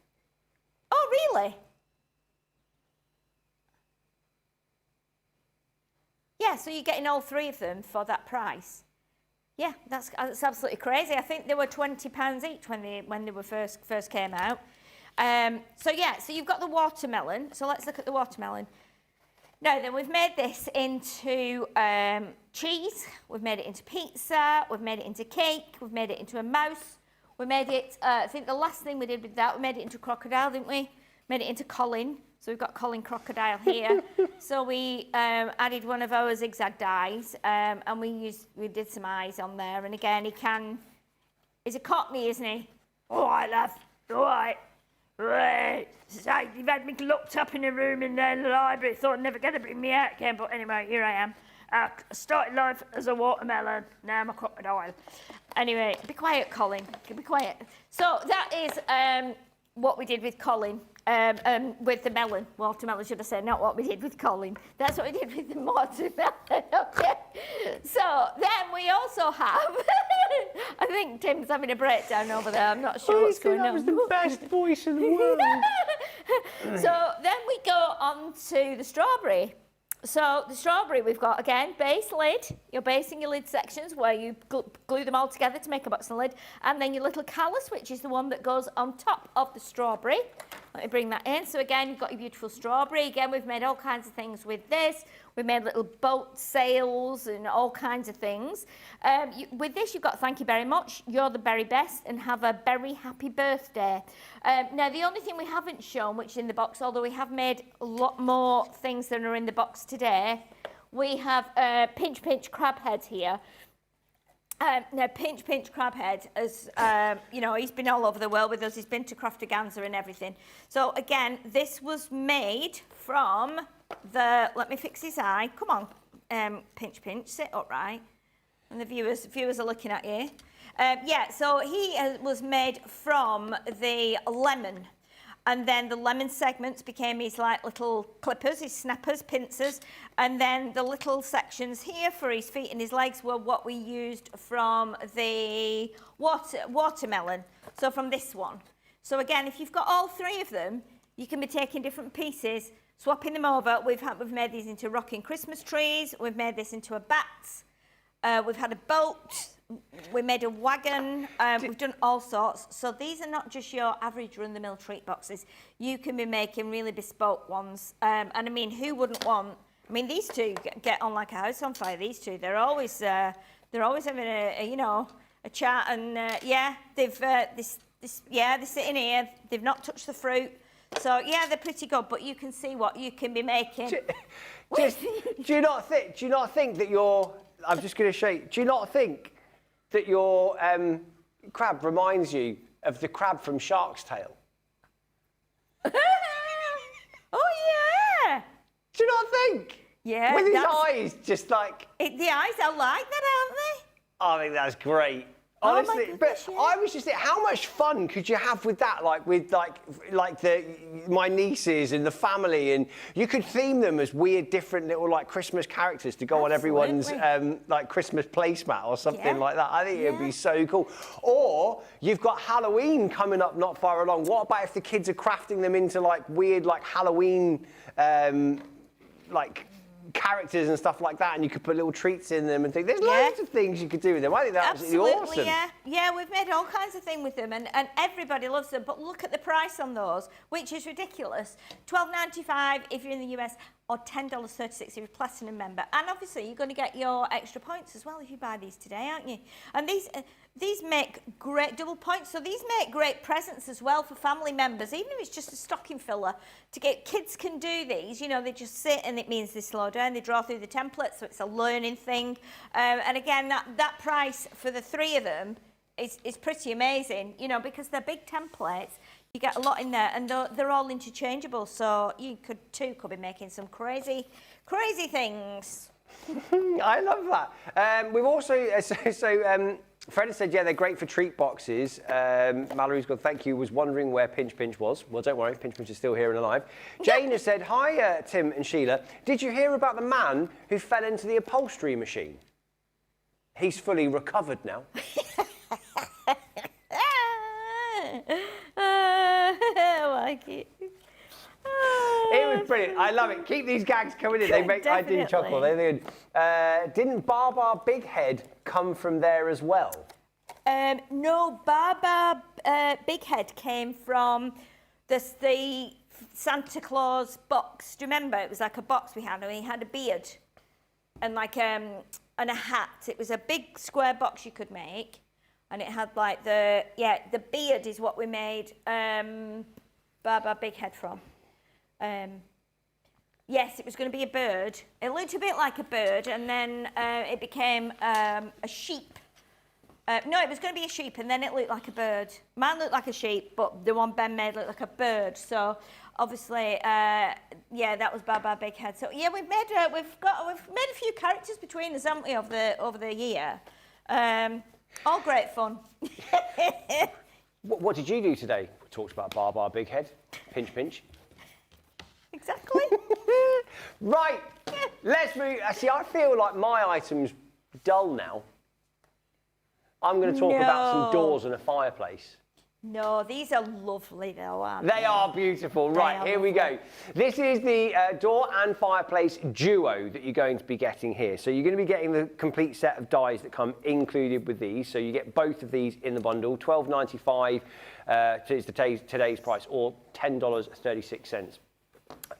Oh, really? Yeah, so you're getting all 3 of them for that price. Yeah, that's absolutely crazy. I think they were £20 each when they were first came out. So yeah, so you've got the watermelon. So let's look at the watermelon. Now then, we've made this into cheese. We've made it into pizza. We've made it into cake. We've made it into a mouse. We made it. I think the last thing we did with that, we made it into crocodile, didn't we? Made it into Colin. So we've got Colin Crocodile here. So we added one of our zigzag dies, and we did some eyes on there. And again, he's a Cockney, isn't he? All right, love. All right. Right. It's like you've had me locked up in a room in the library. Thought I'd never get to bring me out again, but anyway, here I am. I started life as a watermelon. Now I'm a crocodile. Anyway, be quiet, Colin. Be quiet. So that is what we did with Colin. With the melon, watermelon should have said, not what we did with Colin. That's what we did with the watermelon, okay? So then we also have, I think Tim's having a breakdown over there, I'm not sure what's going on. That was the best voice in the world. So then we go on to the strawberry. So the strawberry, we've got, again, base lid. You're basing your lid sections where you glue them all together to make a box and lid. And then your little callus, which is the one that goes on top of the strawberry. Let me bring that in. So again, you've got your beautiful strawberry. Again, we've made all kinds of things with this. We've made little boat sails and all kinds of things. With this, you've got thank you very much. You're the very best and have a very happy birthday. Now, the only thing we haven't shown, which is in the box, although we have made a lot more things than are in the box today, we have Pinch Pinch crab head here. Now, Pinch Pinch Crabhead, as you know, he's been all over the world with us. He's been to Crafteganza and everything. So again, this was made from the. Let me fix his eye. Come on, Pinch Pinch, sit upright. And the viewers are looking at you. Yeah, so he was made from the lemon. And then the lemon segments became his like little clippers, his snappers, pincers. And then the little sections here for his feet and his legs were what we used from the watermelon. So from this one. So again, if you've got all three of them, you can be taking different pieces, swapping them over. We've made these into rocking Christmas trees. We've made this into a bat. We've had a boat. We made a wagon, we've done all sorts. So these are not just your average run-the-mill treat boxes. You can be making really bespoke ones. And I mean, who wouldn't want, I mean, these two get on like a house on fire, these two. They're always having a you know, a chat and yeah, they've, they're sitting here, they've not touched the fruit. So yeah, they're pretty good, but you can see what you can be making. Do you not think that your, I'm just going to show you, do you not think that your crab reminds you of the crab from Shark's Tale? Oh, yeah. Do you not think? Yeah. With his eyes, just like... The eyes are like that, aren't they? I think that's great. Honestly, my goodness, but yeah. I was just thinking, how much fun could you have with that? Like with my nieces and the family, and you could theme them as weird, different little like Christmas characters to go on everyone's like Christmas placemat or something like that. I think it'd be so cool. Or you've got Halloween coming up not far along. What about if the kids are crafting them into like weird like Halloween like characters and stuff like that, and you could put little treats in them and things. There's loads of things you could do with them. I think that's absolutely awesome. Yeah, we've made all kinds of things with them, and everybody loves them. But look at the price on those, which is ridiculous. $12.95 if you're in the US, or $10.36 if you're a Platinum member. And obviously, you're going to get your extra points as well if you buy these today, aren't you? And these make great double points. So these make great presents as well for family members, even if it's just a stocking filler. To get kids can do these, you know, they just sit and it means they slow down, they draw through the template, so it's a learning thing. And again, that price for the three of them is pretty amazing, you know, because they're big templates. You get a lot in there, and they're all interchangeable, so you could be making some crazy things. I love that. We've also, Fred has said, yeah, they're great for treat boxes. Mallory's gone, thank you, was wondering where Pinch Pinch was. Well, don't worry, Pinch Pinch is still here and alive. Jane has said, hi, Tim and Sheila. Did you hear about the man who fell into the upholstery machine? He's fully recovered now. I like it. It was brilliant. I love it. Keep these gags coming in. They make I do chuckle. Didn't Baba Big Head come from there as well? No, Baba Big Head came from the Santa Claus box. Do you remember? It was like a box we had, and he had a beard and like and a hat. It was a big square box you could make. And it had like the beard is what we made Baba Big Head from. Yes, it was going to be a bird. It looked a bit like a bird, and then it became a sheep. No, it was going to be a sheep, and then it looked like a bird. Mine looked like a sheep, but the one Ben made looked like a bird. So obviously, yeah, that was Baba Big Head. So yeah, we've made a few characters between us, haven't we, over the year? All great fun. What did you do today? We talked about Baba Big Head. Pinch, pinch. Exactly. Right, let's move. See, I feel like my item's dull now. I'm going to talk about some doors and a fireplace. No, these are lovely though, aren't they? They are beautiful. Right, here we go. This is the door and fireplace duo that you're going to be getting here. So you're going to be getting the complete set of dies that come included with these. So you get both of these in the bundle, $12.95 is today's price, or $10.36.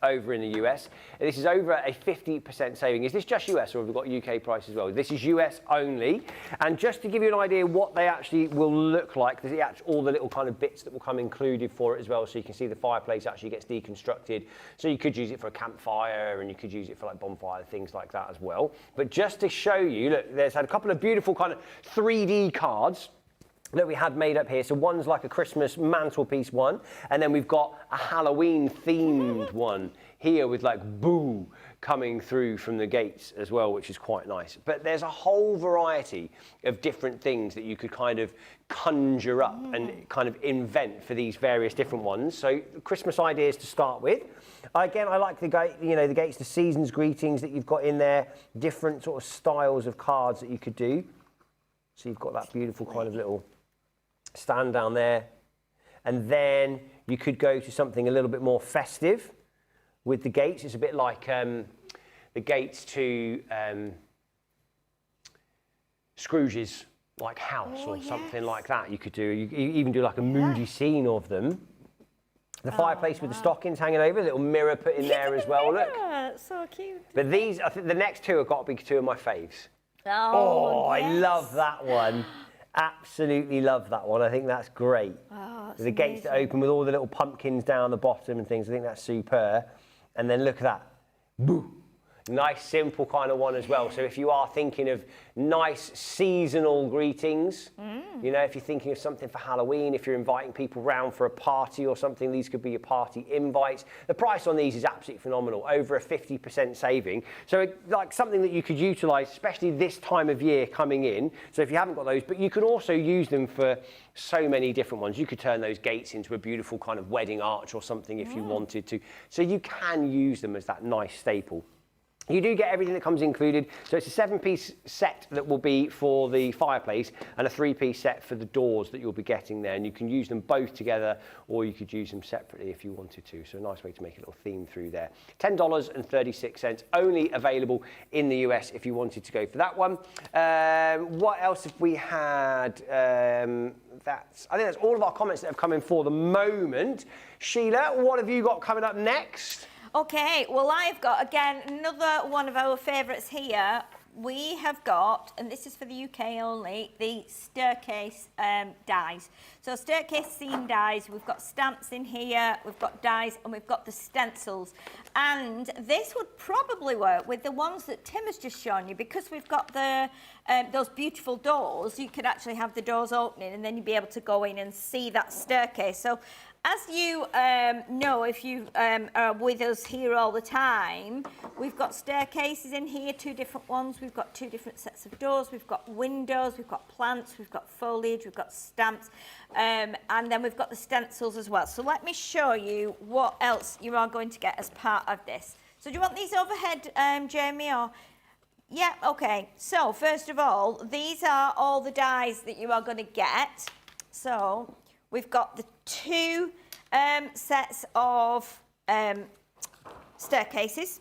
Over in the US. This is over a 50% saving. Is this just US, or have we got UK price as well? This is US only. And just to give you an idea what they actually will look like, there's all the little kind of bits that will come included for it as well. So you can see the fireplace actually gets deconstructed. So you could use it for a campfire, and you could use it for like bonfire, things like that as well. But just to show you, look, there's had a couple of beautiful kind of 3D cards that we had made up here. So one's like a Christmas mantelpiece one, and then we've got a Halloween themed one here with like Boo coming through from the gates as well, which is quite nice. But there's a whole variety of different things that you could kind of conjure up and kind of invent for these various different ones. So Christmas ideas to start with. Again, I like the gates, the season's greetings that you've got in there, different sort of styles of cards that you could do. So you've got that beautiful kind of little stand down there, and then you could go to something a little bit more festive with the gates. It's a bit like the gates to Scrooge's like house or something like that. You could do. You even do like a moody scene of them. The fireplace with the stockings hanging over, a little mirror put in there as well. Look, so cute. But these, I think the next two have got to be two of my faves. Oh, I love that one. Absolutely love that one. I think that's great. Oh, the gates that open with all the little pumpkins down the bottom and things. I think that's superb. And then look at that. Boo. Nice, simple kind of one as well. So if you are thinking of nice seasonal greetings, you know, if you're thinking of something for Halloween, if you're inviting people round for a party or something, these could be your party invites. The price on these is absolutely phenomenal, over a 50% saving. So like something that you could utilise, especially this time of year coming in. So if you haven't got those, but you can also use them for so many different ones. You could turn those gates into a beautiful kind of wedding arch or something if you wanted to. So you can use them as that nice staple. You do get everything that comes included. So it's a 7-piece set that will be for the fireplace and a 3-piece set for the doors that you'll be getting there. And you can use them both together, or you could use them separately if you wanted to. So a nice way to make a little theme through there. $10.36, only available in the US if you wanted to go for that one. What else have we had? I think that's all of our comments that have come in for the moment. Sheila, what have you got coming up next? Okay, well, I've got, again, another one of our favourites here. We have got, and this is for the UK only, the staircase dies. So staircase theme dies, we've got stamps in here, we've got dies, and we've got the stencils. And this would probably work with the ones that Tim has just shown you, because we've got the those beautiful doors. You could actually have the doors opening, and then you'd be able to go in and see that staircase. So as you know, if you are with us here all the time, we've got staircases in here, 2 different ones. We've got 2 different sets of doors. We've got windows, we've got plants, we've got foliage, we've got stamps, and then we've got the stencils as well. So let me show you what else you are going to get as part of this. So do you want these overhead, Jamie, or? Yeah, okay. So first of all, these are all the dies that you are going to get. So we've got the 2 sets of staircases.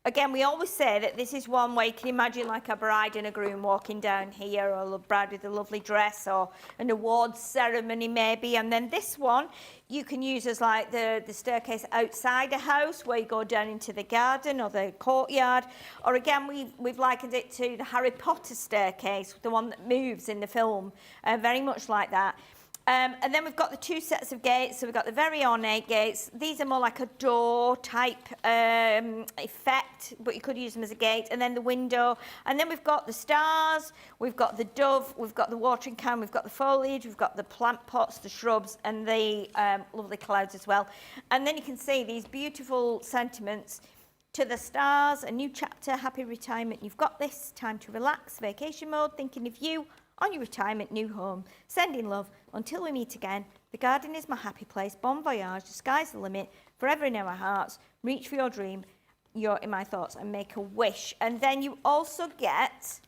Again, we always say that this is one where you can imagine like a bride and a groom walking down here, or a bride with a lovely dress, or an awards ceremony maybe. And then this one you can use as like the staircase outside a house, where you go down into the garden or the courtyard. Or again, we've likened it to the Harry Potter staircase, the one that moves in the film, very much like that. And then we've got the 2 sets of gates. So we've got the very ornate gates. These are more like a door type effect, but you could use them as a gate. And then the window. And then we've got the stars, we've got the dove, we've got the watering can, we've got the foliage, we've got the plant pots, the shrubs, and the lovely clouds as well. And then you can see these beautiful sentiments. To the stars, a new chapter, happy retirement. You've got this, time to relax, vacation mode, thinking of you on your retirement new home. Sending love, until we meet again. The garden is my happy place. Bon voyage, the sky's the limit. Forever in our hearts. Reach for your dream. You're in my thoughts and make a wish. And then you also get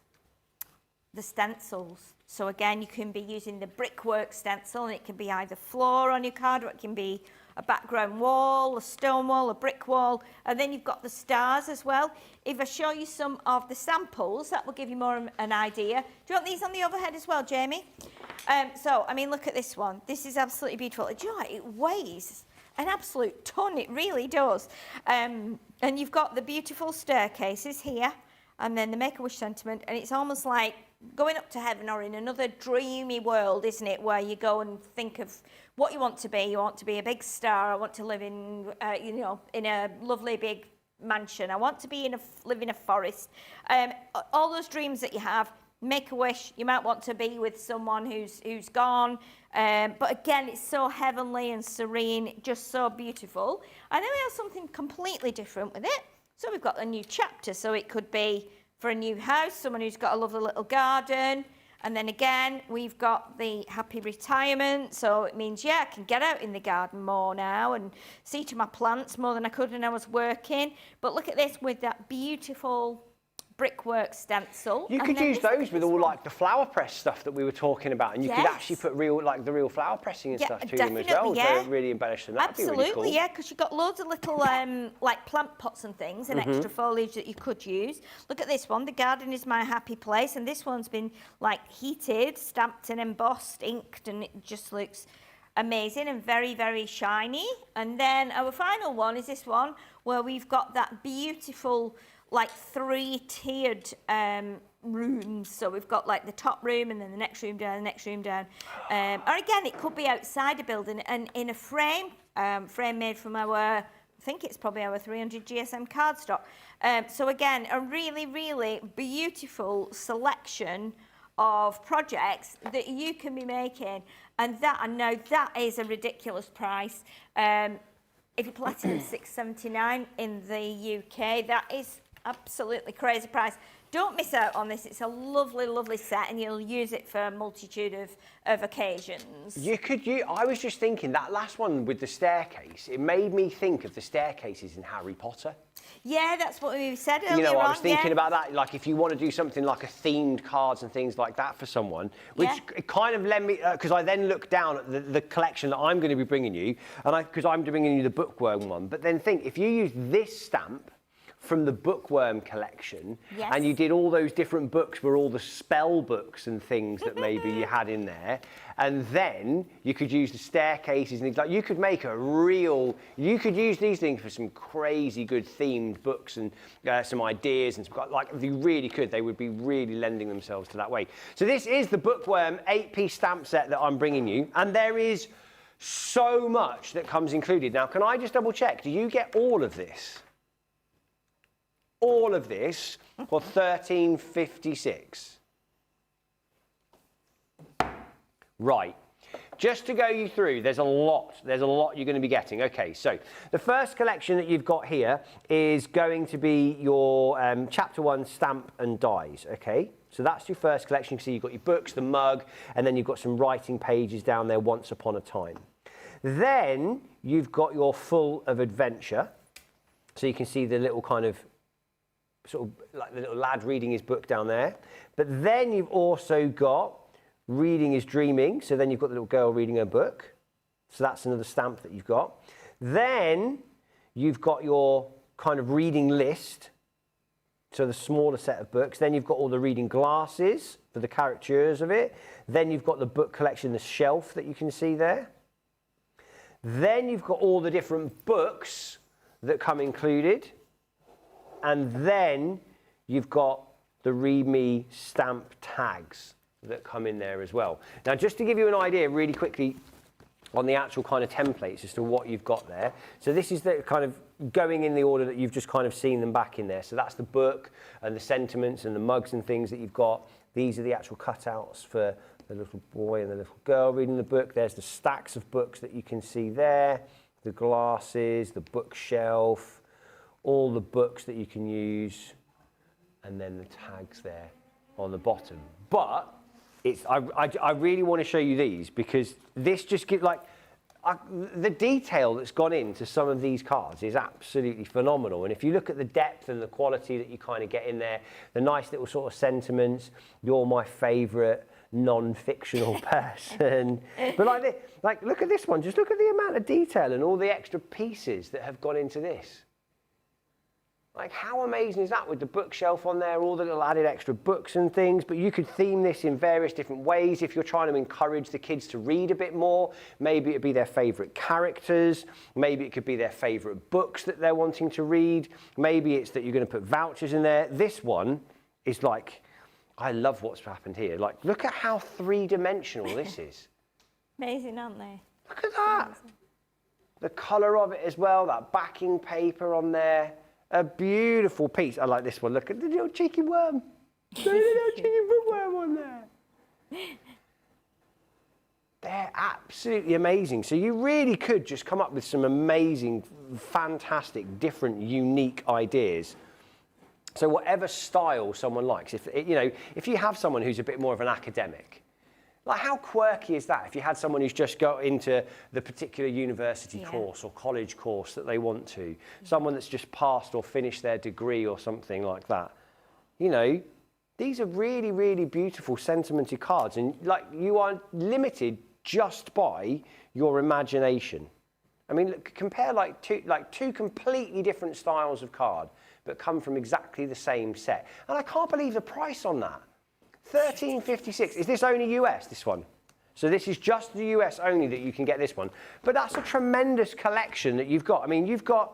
the stencils. So again, you can be using the brickwork stencil, and it can be either floor on your card, or it can be a background wall, a stone wall, a brick wall, and then you've got the stars as well. If I show you some of the samples, that will give you more an idea. Do you want these on the overhead as well, Jamie? So, I mean, look at this one. This is absolutely beautiful. Do you know what? It weighs an absolute ton, it really does. And you've got the beautiful staircases here, and then the Make-A-Wish sentiment, and it's almost like going up to heaven or in another dreamy world, isn't it, where you go and think of what you want to be. You want to be a big star. I want to live in, you know, in a lovely big mansion. I want to be live in a forest. All those dreams that you have, make a wish. You might want to be with someone who's gone. But again, it's so heavenly and serene, just so beautiful. And then we have something completely different with it. So we've got a new chapter. So it could be for a new house, someone who's got a lovely little garden. And then again, we've got the happy retirement. So it means, yeah, I can get out in the garden more now and see to my plants more than I could when I was working. But look at this with that beautiful brickwork stencil. You could use those with all like the flower press stuff that we were talking about, and you could actually put the real flower pressing and stuff to them as well, to really embellish them. That'd be really cool. Yeah, because you've got loads of little like plant pots and things and extra foliage that you could use. Look at this one, the garden is my happy place, and this one's been like heated, stamped and embossed, inked, and it just looks amazing and very, very shiny. And then our final one is this one, where we've got that beautiful like 3-tiered rooms. So we've got like the top room and then the next room down, the next room down. Or again, it could be outside a building and in a frame made from our, I think it's probably our 300 GSM cardstock. So again, a really, really beautiful selection of projects that you can be making. And that, I know that is a ridiculous price. If you platinum $6.79 in the UK, that is absolutely crazy price. Don't miss out on this. It's a lovely, lovely set, and you'll use it for a multitude of occasions. I was just thinking, that last one with the staircase, it made me think of the staircases in Harry Potter. Yeah, that's what we said earlier on. You know, I was thinking about that, like if you want to do something like a themed cards and things like that for someone, which it kind of led me, because I then looked down at the collection that I'm going to be bringing you, and because I'm bringing you the bookworm one, but then think, if you use this stamp from the bookworm collection, and you did all those different books were all the spell books and things that maybe you had in there, and then you could use the staircases and things like, you could make you could use these things for some crazy good themed books and some ideas, and like if you really could, they would be really lending themselves to that way. So this is the bookworm 8-piece stamp set that I'm bringing you, and there is so much that comes included. Now, can I just double check, do you get all of this? All of this for $13.56. Right. Just to go you through, there's a lot you're going to be getting. Okay, so the first collection that you've got here is going to be your Chapter 1 stamp and dies, okay? So that's your first collection. You can see you've got your books, the mug, and then you've got some writing pages down there, Once Upon a Time. Then you've got your Full of Adventure. So you can see the little kind of sort of like the little lad reading his book down there. But then you've also got Reading is Dreaming. So then you've got the little girl reading her book. So that's another stamp that you've got. Then you've got your kind of reading list. So the smaller set of books. Then you've got all the reading glasses for the caricatures of it. Then you've got the book collection, the shelf that you can see there. Then you've got all the different books that come included. And then you've got the Read Me stamp tags. that come in there as well. Now, just to give you an idea really quickly on the actual kind of templates as to what you've got there. So this is the kind of going in the order that you've just kind of seen them back in there. So that's the book and the sentiments and the mugs and things that you've got. These are the actual cutouts for the little boy and the little girl reading the book. There's the stacks of books that you can see there, the glasses, the bookshelf, all the books that you can use, and then the tags there on the bottom. But I really want to show you these because this just gives the detail that's gone into some of these cards is absolutely phenomenal. And if you look at the depth and the quality that you kind of get in there, the nice little sort of sentiments, you're my favourite non-fictional person. But look at this one. Just look at the amount of detail and all the extra pieces that have gone into this. Like, how amazing is that with the bookshelf on there, all the little added extra books and things? But you could theme this in various different ways if you're trying to encourage the kids to read a bit more. Maybe it'd be their favourite characters. Maybe it could be their favourite books that they're wanting to read. Maybe it's that you're going to put vouchers in there. This one is like, I love what's happened here. Like, look at how three-dimensional this is. Amazing, aren't they? Look at that. The colour of it as well, that backing paper on there. A beautiful piece. I like this one. Look at the little cheeky worm. The little cheeky worm on there. They're absolutely amazing. So you really could just come up with some amazing, fantastic, different, unique ideas. So whatever style someone likes, if you have someone who's a bit more of an academic, like how quirky is that if you had someone who's just got into the particular university course or college course that they want to, someone that's just passed or finished their degree or something like that. You know, these are really, really beautiful sentimented cards, and like you are limited just by your imagination. I mean, look, compare two completely different styles of card, but come from exactly the same set. And I can't believe the price on that. $13.56. Is this only US, this one? So this is just the US only that you can get this one. But that's a tremendous collection that you've got. I mean, you've got,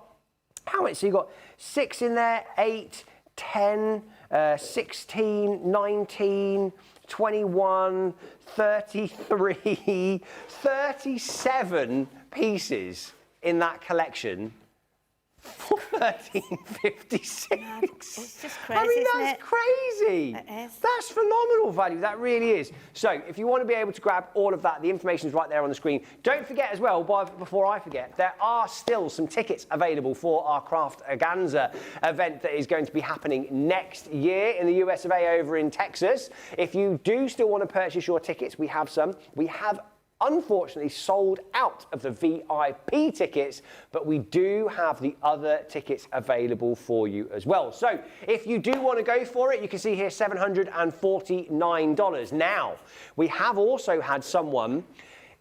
how much? So you've got 6 in there, 8, 10, 16, 19, 21, 33, 37 pieces in that collection for $13.56. It's just crazy. I mean, that's isn't it? crazy. It is. That's phenomenal value. That really is. So if you want to be able to grab all of that, the information is right there on the screen. Don't forget as well, before I forget, there are still some tickets available for our Crafterscompanion event that is going to be happening next year in the US of A over in Texas. If you do still want to purchase your tickets, we have some. We have unfortunately sold out of the VIP tickets, but we do have the other tickets available for you as well. So if you do want to go for it, you can see here $749. Now, we have also had someone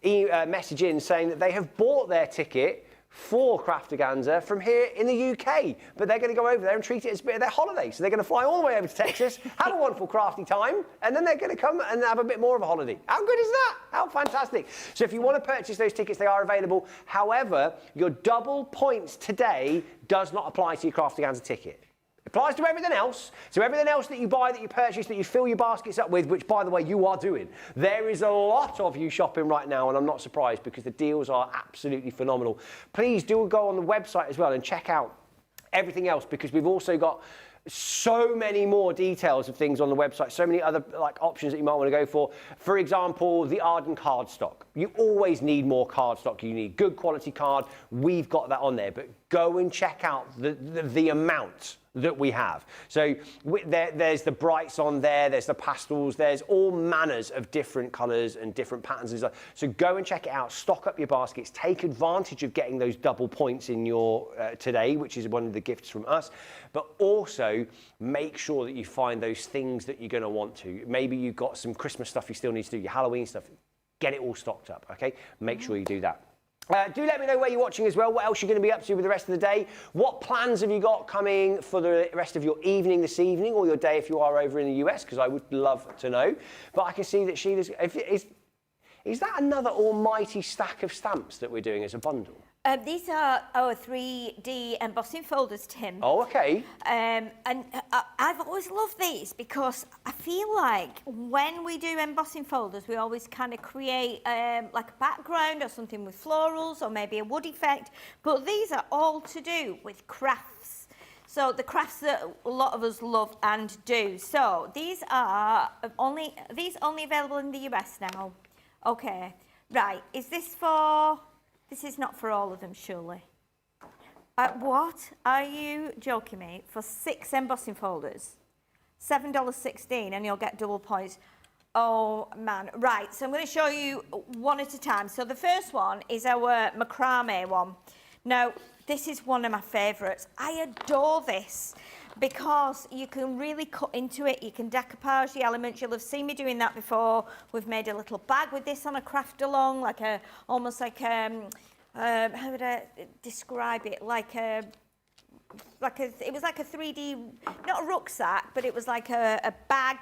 message in saying that they have bought their ticket for Crafterscompanion from here in the UK, but they're going to go over there and treat it as a bit of their holiday. So they're going to fly all the way over to Texas, have a wonderful crafty time, and then they're going to come and have a bit more of a holiday. How good is that? How fantastic. So if you want to purchase those tickets, they are available. However, your double points today does not apply to your Crafterscompanion ticket. Applies to everything else. So everything else that you buy, that you purchase, that you fill your baskets up with, which, by the way, you are doing. There is a lot of you shopping right now, and I'm not surprised because the deals are absolutely phenomenal. Please do go on the website as well and check out everything else, because we've also got so many more details of things on the website, so many other options that you might want to go for. For example, the Arden cardstock. You always need more cardstock. You need good quality card. We've got that on there, but go and check out the amount that we have. So there's the brights on there, there's the pastels, there's all manners of different colours and different patterns and stuff. So go and check it out, stock up your baskets, take advantage of getting those double points in your today, which is one of the gifts from us, but also make sure that you find those things that you're going to want to. Maybe you've got some Christmas stuff you still need to do, your Halloween stuff, get it all stocked up, okay? Make sure you do that. Do let me know where you're watching as well, what else you're going to be up to with the rest of the day. What plans have you got coming for the rest of your evening this evening, or your day if you are over in the US, because I would love to know. But I can see that Sheila's... Is that another almighty stack of stamps that we're doing as a bundle? These are our 3D embossing folders, Tim. Oh, okay. I've always loved these because I feel like when we do embossing folders, we always kind of create like a background or something with florals or maybe a wood effect. But these are all to do with crafts. So the crafts that a lot of us love and do. So these are only available in the US now. Okay, right. Is this for? This is not for all of them, surely. What? Are you joking me? For 6 embossing folders, $7.16, and you'll get double points. Oh, man. Right, so I'm going to show you one at a time. So the first one is our macrame one. Now, this is one of my favourites. I adore this because you can really cut into it. You can decoupage the elements. You'll have seen me doing that before. We've made a little bag with this on a craft along, like almost like how would I describe it? It was like a 3D, not a rucksack, but it was like a bag,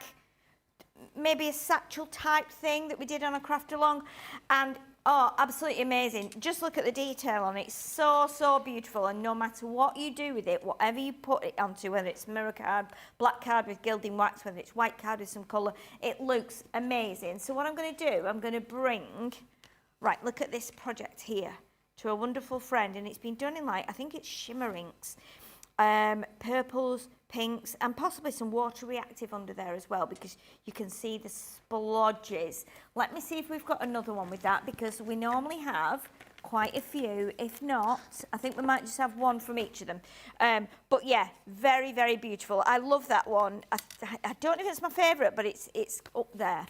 maybe a satchel type thing that we did on a craft along. And oh, absolutely amazing. Just look at the detail on it. It's so, so beautiful. And no matter what you do with it, whatever you put it onto, whether it's mirror card, black card with gilding wax, whether it's white card with some colour, it looks amazing. So what I'm going to do, I'm going to bring, right, look at this project here, to a wonderful friend. And it's been done in I think it's shimmer inks, purples, pinks, and possibly some water reactive under there as well, because you can see the splodges. Let me see if we've got another one with that, because we normally have quite a few. If not, I think we might just have one from each of them. But yeah, very, very beautiful. I love that one. I don't know if it's my favourite, but it's up there.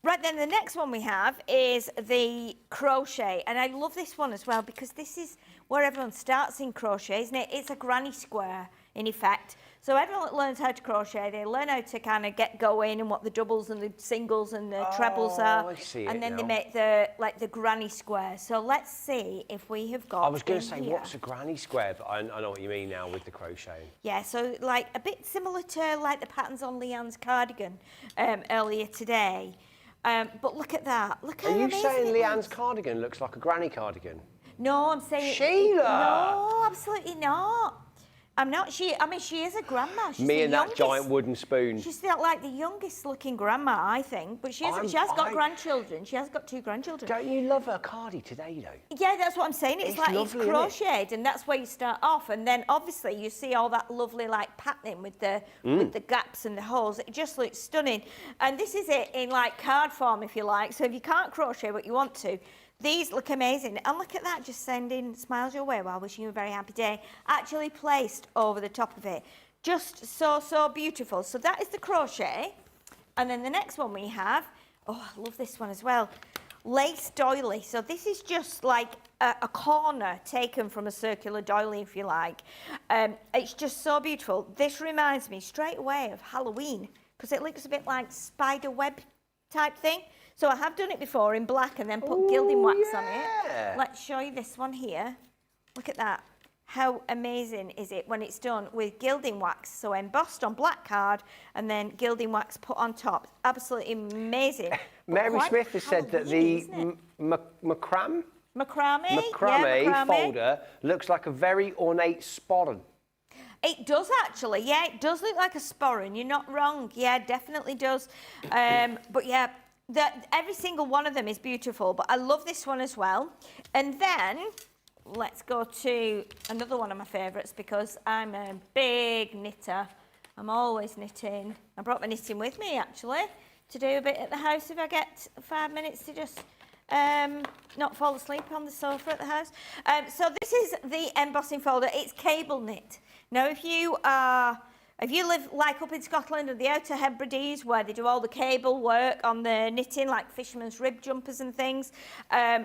Right then, the next one we have is the crochet, and I love this one as well because this is where everyone starts in crochet, isn't it? It's a granny square, in effect. So everyone that learns how to crochet, they learn how to kind of get going and what the doubles and the singles and the trebles are. I see and it then now. they make the granny square. So let's see if we have got. I was going to say, here. what's a granny square? But I know what you mean now with the crocheting. Yeah, so like a bit similar to like the patterns on Leanne's cardigan earlier today. But look at that. Look how Are you amazing saying it Leanne's is. cardigan looks like a granny cardigan? No, I'm saying Sheila! No, absolutely not. I'm not. She is a grandma. She's Me the and youngest. that giant wooden spoon. She's like the youngest looking grandma, I think. But she has got grandchildren. She has got 2 grandchildren. Don't you love her cardi today, though? Yeah, that's what I'm saying. It's like lovely, it's crocheted, and that's where you start off. And then obviously you see all that lovely like patterning with the gaps and the holes. It just looks stunning. And this is it in like card form, if you like. So if you can't crochet but you want to, these look amazing. And look at that, just sending smiles your way while wishing you a very happy day. Actually placed over the top of it. Just so, so beautiful. So that is the crochet. And then the next one we have, oh, I love this one as well. Lace doily. So this is just like a corner taken from a circular doily, if you like. It's just so beautiful. This reminds me straight away of Halloween because it looks a bit like spider web type thing. So I have done it before in black and then put gilding wax on it. Let's show you this one here. Look at that. How amazing is it when it's done with gilding wax? So embossed on black card and then gilding wax put on top. Absolutely amazing. Mary Smith has said that the macrame folder looks like a very ornate sporran. It does actually, yeah, it does look like a sporran. You're not wrong. Yeah, definitely does. But yeah, every single one of them is beautiful, but I love this one as well. And then let's go to another one of my favourites because I'm a big knitter. I'm always knitting. I brought my knitting with me actually to do a bit at the house if I get 5 minutes to just not fall asleep on the sofa at the house. So this is the embossing folder. It's cable knit. Now if you live like up in Scotland or the Outer Hebrides where they do all the cable work on the knitting like fisherman's rib jumpers and things,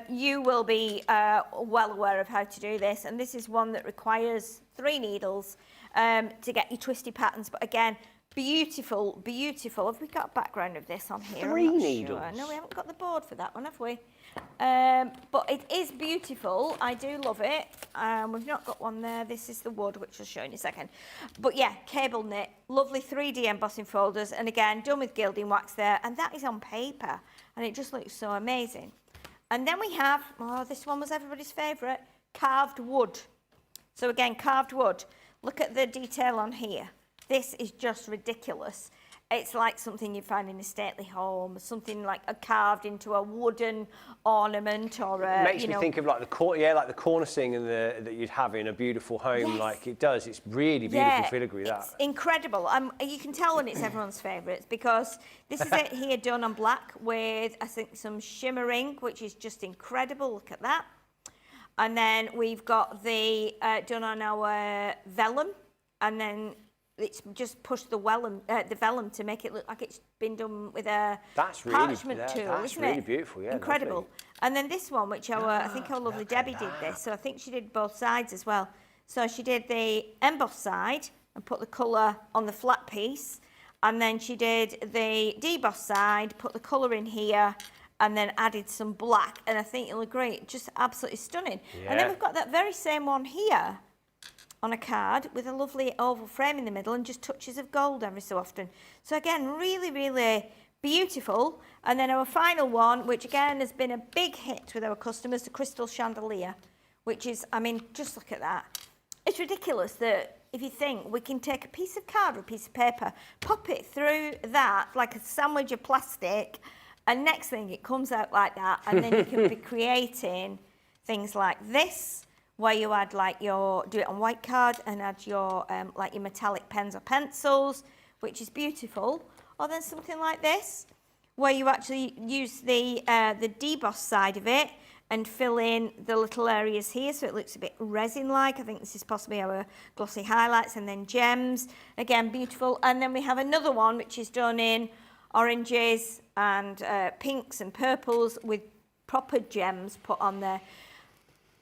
you will be well aware of how to do this. And this is one that requires 3 needles to get your twisty patterns. But again, beautiful, beautiful. Have we got a background of this on here? 3 needles? Sure. No, we haven't got the board for that one, have we? But it is beautiful. I do love it. We've not got one there. This is the wood, which I'll show you in a second. But yeah, cable knit, lovely 3D embossing folders, and again, done with gilding wax there, and that is on paper, and it just looks so amazing. And then we have, oh, this one was everybody's favourite, carved wood. So again, carved wood. Look at the detail on here. This is just ridiculous. It's like something you find in a stately home, something like carved into a wooden ornament or a, Makes me think of like the cornicing and that you'd have in a beautiful home. Yes. Like it does. It's really beautiful filigree. It's incredible. You can tell when it's everyone's favourites because this is it here done on black with I think some shimmering, which is just incredible. Look at that. And then we've got the done on our vellum, and then it's just pushed the vellum to make it look like it's been done with a parchment tool, that's isn't really it? beautiful, yeah. Incredible. Lovely. And then this one, which I think our lovely Debbie did this, so I think she did both sides as well. So she did the embossed side and put the colour on the flat piece, and then she did the debossed side, put the colour in here, and then added some black, and I think it'll look great, just absolutely stunning. Yeah. And then we've got that very same one here on a card with a lovely oval frame in the middle and just touches of gold every so often. So again, really, really beautiful. And then our final one, which again has been a big hit with our customers, the crystal chandelier, which is, I mean, just look at that. It's ridiculous that if you think we can take a piece of card or a piece of paper, pop it through that like a sandwich of plastic, and next thing it comes out like that, and then you can be creating things like this, where you add like do it on white card and add your like your metallic pens or pencils, which is beautiful. Or then something like this, where you actually use the deboss side of it and fill in the little areas here so it looks a bit resin-like. I think this is possibly our glossy highlights, and then gems. Again, beautiful. And then we have another one which is done in oranges and pinks and purples with proper gems put on there.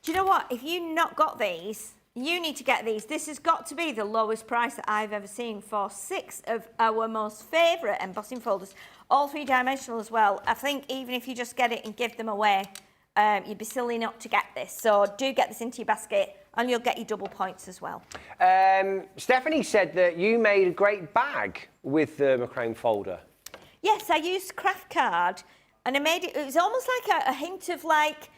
Do you know what? If you've not got these, you need to get these. This has got to be the lowest price that I've ever seen for 6 of our most favourite embossing folders, all 3-dimensional as well. I think even if you just get it and give them away, you'd be silly not to get this. So do get this into your basket and you'll get your double points as well. Stephanie said that you made a great bag with the Macrame folder. Yes, I used craft card and I made it was almost like a hint of like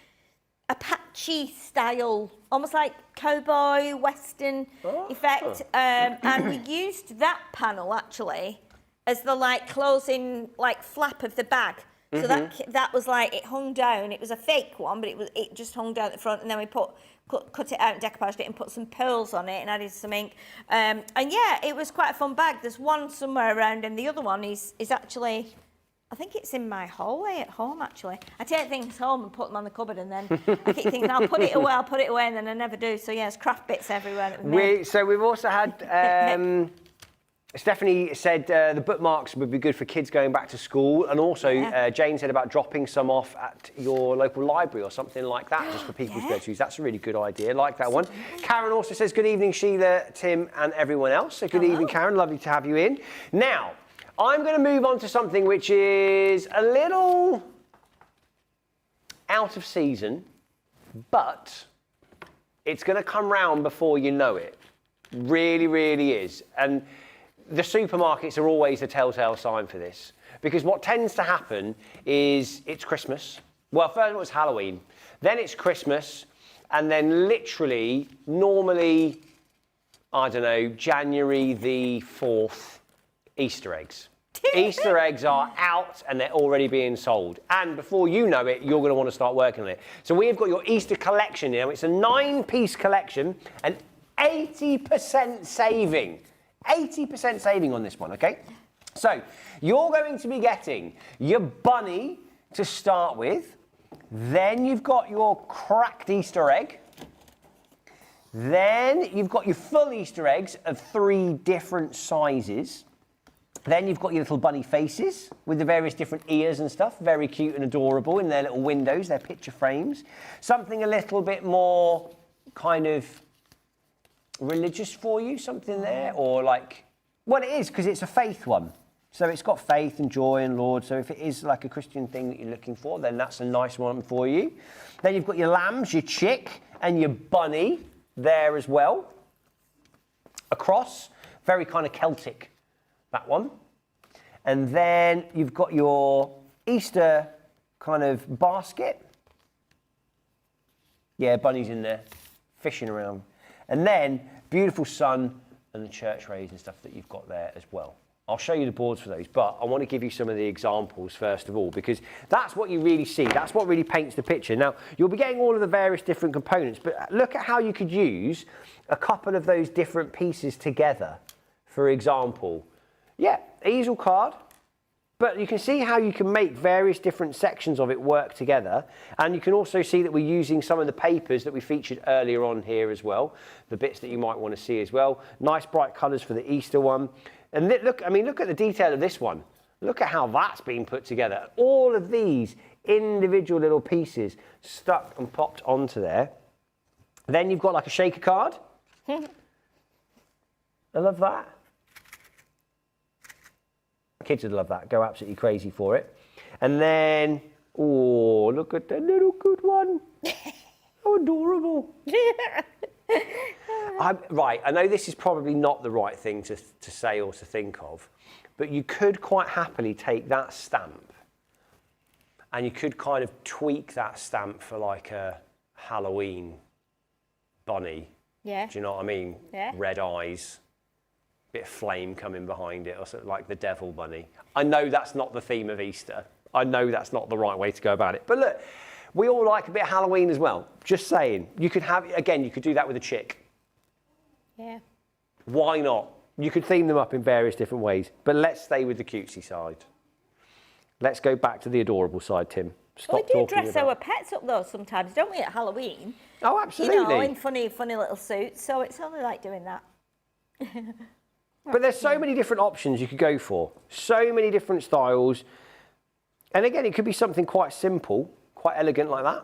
Apache style, almost like cowboy western effect, and we used that panel actually as the like closing like flap of the bag. So that was like it hung down. It was a fake one, but it just hung down at the front, and then we cut it out and decoupaged it and put some pearls on it and added some ink. And yeah, it was quite a fun bag. There's one somewhere around, and the other one is actually, I think it's in my hallway at home, actually. I take things home and put them on the cupboard, and then I keep thinking, I'll put it away, and then I never do. So, yeah, there's craft bits everywhere. So we've also had, Stephanie said the bookmarks would be good for kids going back to school. And also, Jane said about dropping some off at your local library or something like that, just for people to go to use. That's a really good idea. Like that one. Karen also says, good evening, Sheila, Tim, and everyone else. So good evening, Karen. Lovely to have you in. Now, I'm going to move on to something which is a little out of season, but it's going to come round before you know it. Really, really is. And the supermarkets are always a telltale sign for this, because what tends to happen is it's Christmas. Well, first of all, it's Halloween. Then it's Christmas. And then literally, normally, I don't know, January the 4th, Easter eggs. Easter eggs are out and they're already being sold. And before you know it, you're going to want to start working on it. So we have got your Easter collection now. It's a 9-piece collection and 80% saving. 80% saving on this one, okay? So you're going to be getting your bunny to start with. Then you've got your cracked Easter egg. Then you've got your full Easter eggs of 3 different sizes. Then you've got your little bunny faces with the various different ears and stuff. Very cute and adorable in their little windows, their picture frames. Something a little bit more kind of religious for you, something there. Or like, well, it is, because it's a faith one. So it's got faith and joy and Lord. So if it is like a Christian thing that you're looking for, then that's a nice one for you. Then you've got your lambs, your chick, and your bunny there as well. Across, very kind of Celtic, that one. And then you've got your Easter kind of basket. Yeah, bunny's in there. fishing around. And then beautiful sun and the church rays and stuff that you've got there as well. I'll show you the boards for those, but I want to give you some of the examples first of all, because that's what you really see. That's what really paints the picture. Now, you'll be getting all of the various different components, but look at how you could use a couple of those different pieces together. For example, yeah, easel card, but you can see how you can make various different sections of it work together. And you can also see that we're using some of the papers that we featured earlier on here as well, the bits that you might want to see as well. Nice bright colours for the Easter one. And look, I mean, look at the detail of this one. Look at how that's been put together. All of these individual little pieces stuck and popped onto there. Then you've got like a shaker card. I love that. Kids would love that, go absolutely crazy for it. And then, oh, look at the little good one. How adorable. Right, I know this is probably not the right thing to say or to think of, but you could quite happily take that stamp and you could kind of tweak that stamp for like a Halloween bunny. Yeah. Do you know what I mean? Yeah. Red eyes. Bit of flame coming behind it, or sort of like the devil bunny. I know that's not the theme of Easter. I know that's not the right way to go about it. But look, we all like a bit of Halloween as well. Just saying. You could have, again, you could do that with a chick. Yeah. Why not? You could theme them up in various different ways. But let's stay with the cutesy side. Let's go back to the adorable side, Tim. Well, we do dress our pets up though sometimes, don't we, at Halloween? Oh, absolutely. You know, in funny little suits. So it's only like doing that. But there's so many different options you could go for. So many different styles. And again, it could be something quite simple, quite elegant like that.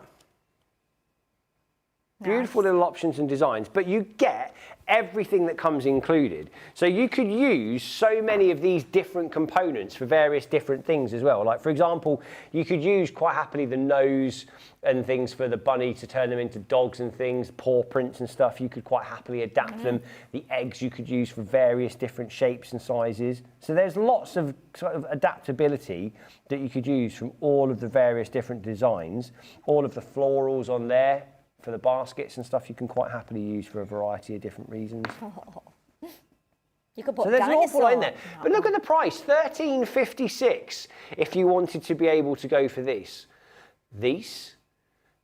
Nice. Beautiful little options and designs, but you get everything that comes included. So you could use so many of these different components for various different things as well. Like, for example, you could use quite happily the nose and things for the bunny to turn them into dogs and things, paw prints and stuff. You could quite happily adapt them. The eggs you could use for various different shapes and sizes. So there's lots of sort of adaptability that you could use from all of the various different designs. All of the florals on there for the baskets and stuff you can quite happily use for a variety of different reasons. You could put so there's an awful lot in there. But look at the price, $13.56 if you wanted to be able to go for this. This,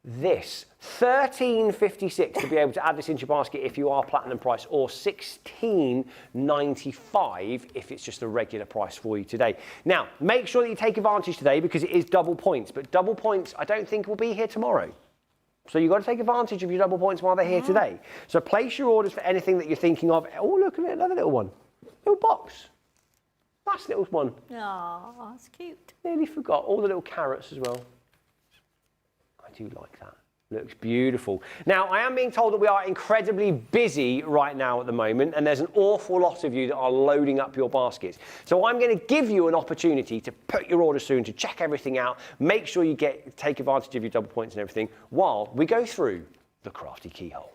$13.56 to be able to add this into your basket if you are platinum price, or $16.95 if it's just a regular price for you today. Now, make sure that you take advantage today because it is double points, but double points I don't think will be here tomorrow. So you've got to take advantage of your double points while they're here today. So place your orders for anything that you're thinking of. Oh, look at it, another little one. Little box. Nice little one. Oh, that's cute. Nearly forgot. All the little carrots as well. I do like that. Looks beautiful. Now, I am being told that we are incredibly busy right now at the moment, and there's an awful lot of you that are loading up your baskets. So I'm going to give you an opportunity to put your order soon, to check everything out, make sure you take advantage of your double points and everything, while we go through the crafty keyhole.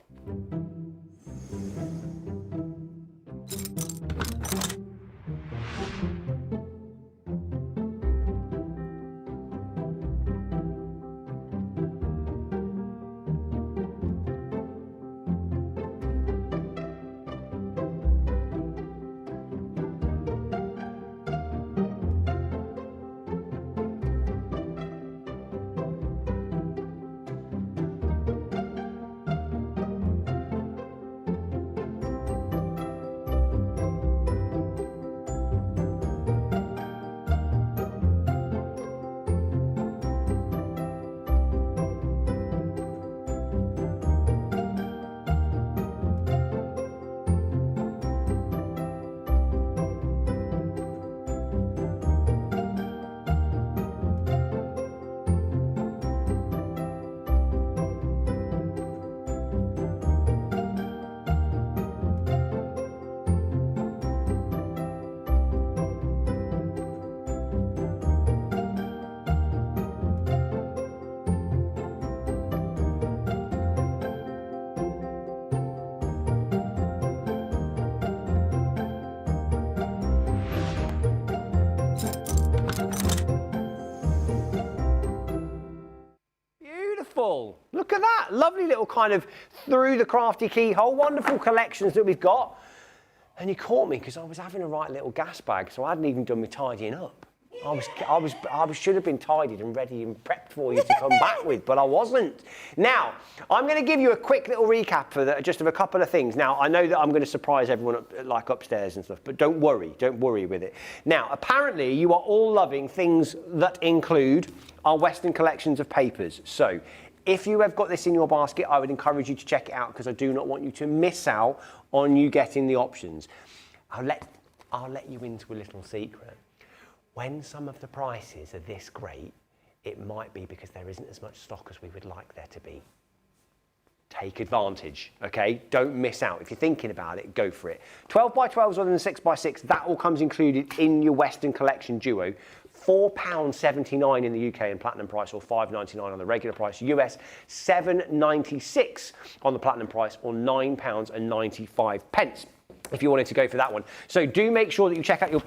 wonderful. Look at that. Lovely little kind of through the crafty keyhole. Wonderful collections that we've got. And you caught me because I was having a right little gas bag, so I hadn't even done my tidying up. I should have been tidied and ready and prepped for you to come back with, but I wasn't. Now, I'm going to give you a quick little recap for just of a couple of things. Now, I know that I'm going to surprise everyone like upstairs and stuff, but don't worry with it. Now, apparently you are all loving things that include our Western collections of papers. So, if you have got this in your basket, I would encourage you to check it out because I do not want you to miss out on you getting the options. I'll let you into a little secret. When some of the prices are this great, it might be because there isn't as much stock as we would like there to be. Take advantage, okay? Don't miss out. If you're thinking about it, go for it. 12 by 12s rather than 6 by 6, that all comes included in your Western Collection Duo. £4.79 in the UK in platinum price, or £5.99 on the regular price. US £7.96 on the platinum price, or £9.95 if you wanted to go for that one. So do make sure that you check out your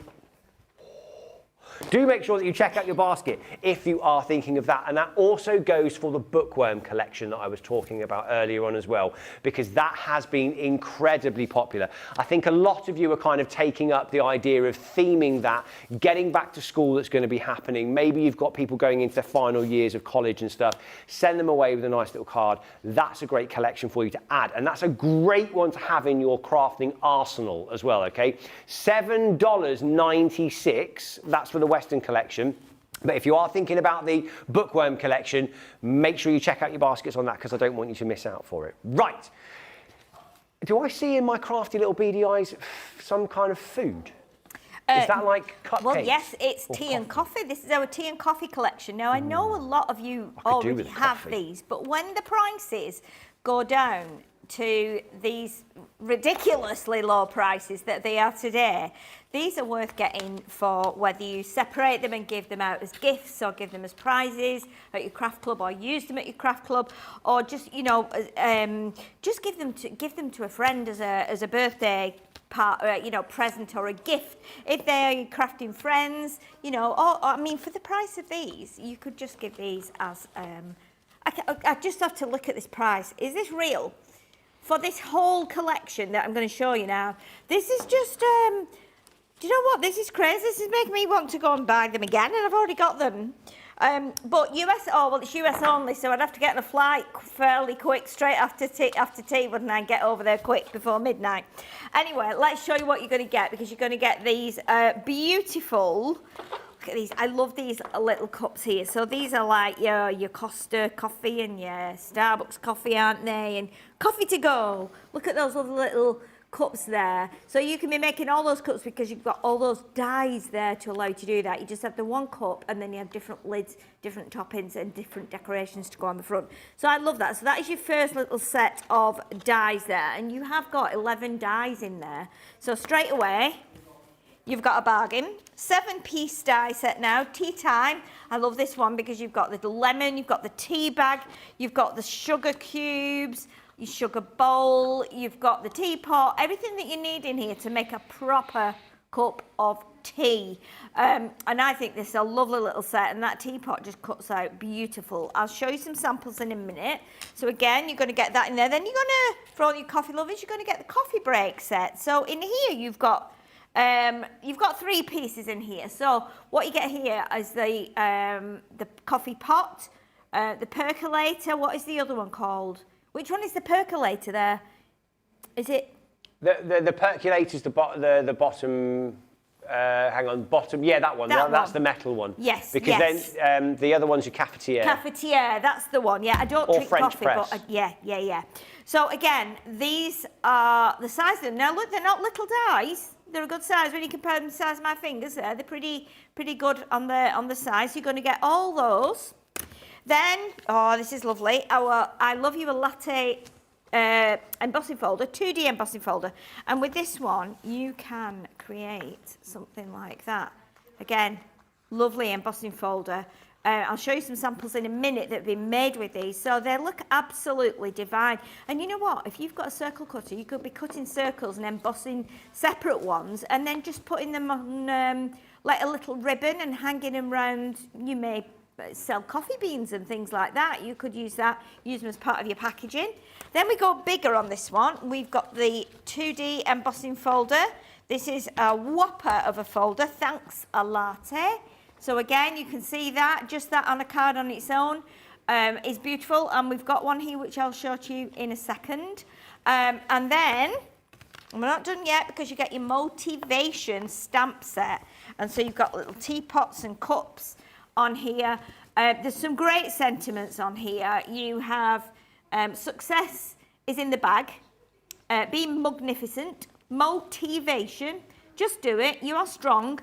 basket if you are thinking of that. And that also goes for the bookworm collection that I was talking about earlier on as well, because that has been incredibly popular. I think a lot of you are kind of taking up the idea of theming that, getting back to school that's going to be happening. Maybe you've got people going into their final years of college and stuff. Send them away with a nice little card. That's a great collection for you to add. And that's a great one to have in your crafting arsenal as well, okay? $7.96, that's for the Western collection. But if you are thinking about the bookworm collection, make sure you check out your baskets on that because I don't want you to miss out for it. Right. Do I see in my crafty little beady eyes some kind of food? Is that like cupcakes? Well, yes, it's tea and coffee. This is our tea and coffee collection. Now, I know a lot of you already have these, but when the prices go down to these ridiculously low prices that they are today, these are worth getting for whether you separate them and give them out as gifts or give them as prizes at your craft club or use them at your craft club, or just, you know, just give them to a friend as a birthday present or a gift. If they're crafting friends, you know, or I mean, for the price of these, you could just give these as, I just have to look at this price. Is this real? For this whole collection that I'm going to show you now, this is just, do you know what? This is crazy. This is making me want to go and buy them again, and I've already got them. But it's US only, so I'd have to get on a flight fairly quick, straight after tea, wouldn't I? Get over there quick before midnight. Anyway, let's show you what you're going to get, because you're going to get these beautiful, look at these, I love these little cups here. So these are like your Costa coffee and your Starbucks coffee, aren't they? And coffee to go. Look at those little cups there. So you can be making all those cups because you've got all those dies there to allow you to do that. You just have the one cup and then you have different lids, different toppings and different decorations to go on the front. So I love that. So that is your first little set of dies there, and you have got 11 dies in there. So straight away, you've got a bargain. 7-piece die set now, tea time. I love this one because you've got the lemon, you've got the tea bag, you've got the sugar cubes, your sugar bowl, you've got the teapot, everything that you need in here to make a proper cup of tea. And I think this is a lovely little set, and that teapot just cuts out beautiful. I'll show you some samples in a minute. So again, you're going to get that in there. Then you're going to, for all you coffee lovers, you're going to get the coffee break set. So in here, you've got 3 pieces in here. So what you get here is the coffee pot, the percolator. What is the other one called? Which one is the percolator there? Is it? The percolator's the bottom. Hang on, bottom. Yeah, that one. That's the metal one. Yes. Because then the other one's your cafetiere. Cafetiere, that's the one. Yeah, I don't drink French coffee, press. but yeah. So again, these are the size of them. Now look, they're not little dies. They're a good size when you compare them to the size of my fingers. There, they're pretty good on the size. You're going to get all those. Then, oh, this is lovely. I love you a latte embossing folder, 2D embossing folder. And with this one, you can create something like that. Again, lovely embossing folder. I'll show you some samples in a minute that have been made with these. So they look absolutely divine. And you know what? If you've got a circle cutter, you could be cutting circles and embossing separate ones and then just putting them on like a little ribbon and hanging them around. You may sell coffee beans and things like that. You could use them as part of your packaging. Then we go bigger on this one. We've got the 2D embossing folder. This is a whopper of a folder. Thanks a latte. So again, you can see that, just that on a card on its own is beautiful. And we've got one here, which I'll show to you in a second. And then, we're not done yet because you get your motivation stamp set. And so you've got little teapots and cups on here. There's some great sentiments on here. You have success is in the bag, be magnificent, motivation, just do it, you are strong,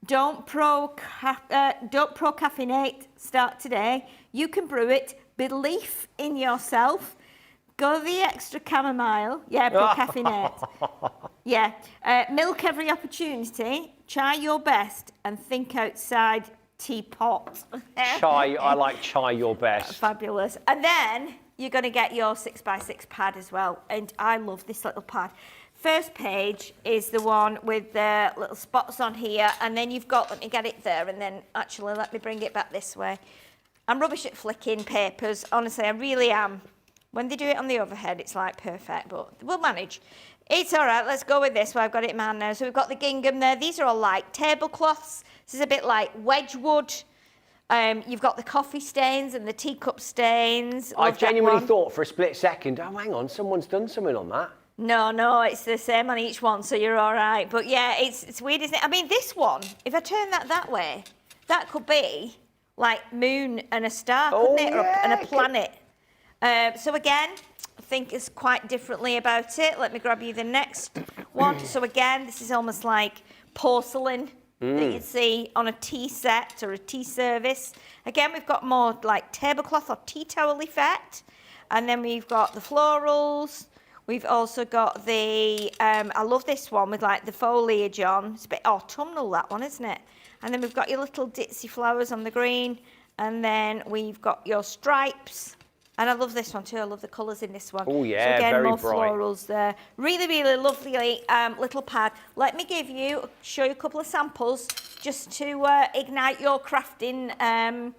don't pro-caffeinate, start today, you can brew it, belief in yourself, go the extra chamomile, yeah, pro-caffeinate, yeah, milk every opportunity, try your best and think outside teapot. Chai, I like chai your best. Fabulous. And then you're going to get your 6x6 pad as well. And I love this little pad. First page is the one with the little spots on here. And then you've got, let me get it there. And then actually, let me bring it back this way. I'm rubbish at flicking papers. Honestly, I really am. When they do it on the overhead, it's like perfect, but we'll manage. It's all right. Let's go with this. Well, I've got it in my hand now. So we've got the gingham there. These are all like tablecloths. This is a bit like Wedgwood. You've got the coffee stains and the teacup stains. I genuinely thought for a split second, oh, hang on, someone's done something on that. No, it's the same on each one, so you're all right. But yeah, it's weird, isn't it? I mean, this one, if I turn that way, that could be like moon and a star, couldn't it? Yeah. And a planet. So again, think is quite differently about it. Let me grab you the next one. So again, this is almost like porcelain that you'd see on a tea set or a tea service. Again, we've got more like tablecloth or tea towel effect. And then we've got the florals. We've also got the, I love this one with like the foliage on. It's a bit autumnal, that one, isn't it? And then we've got your little ditzy flowers on the green. And then we've got your stripes. And I love this one too. I love the colours in this one. Oh yeah, so again, very more bright. florals there. Really, really lovely little pad. Let me show you a couple of samples just to ignite your crafting.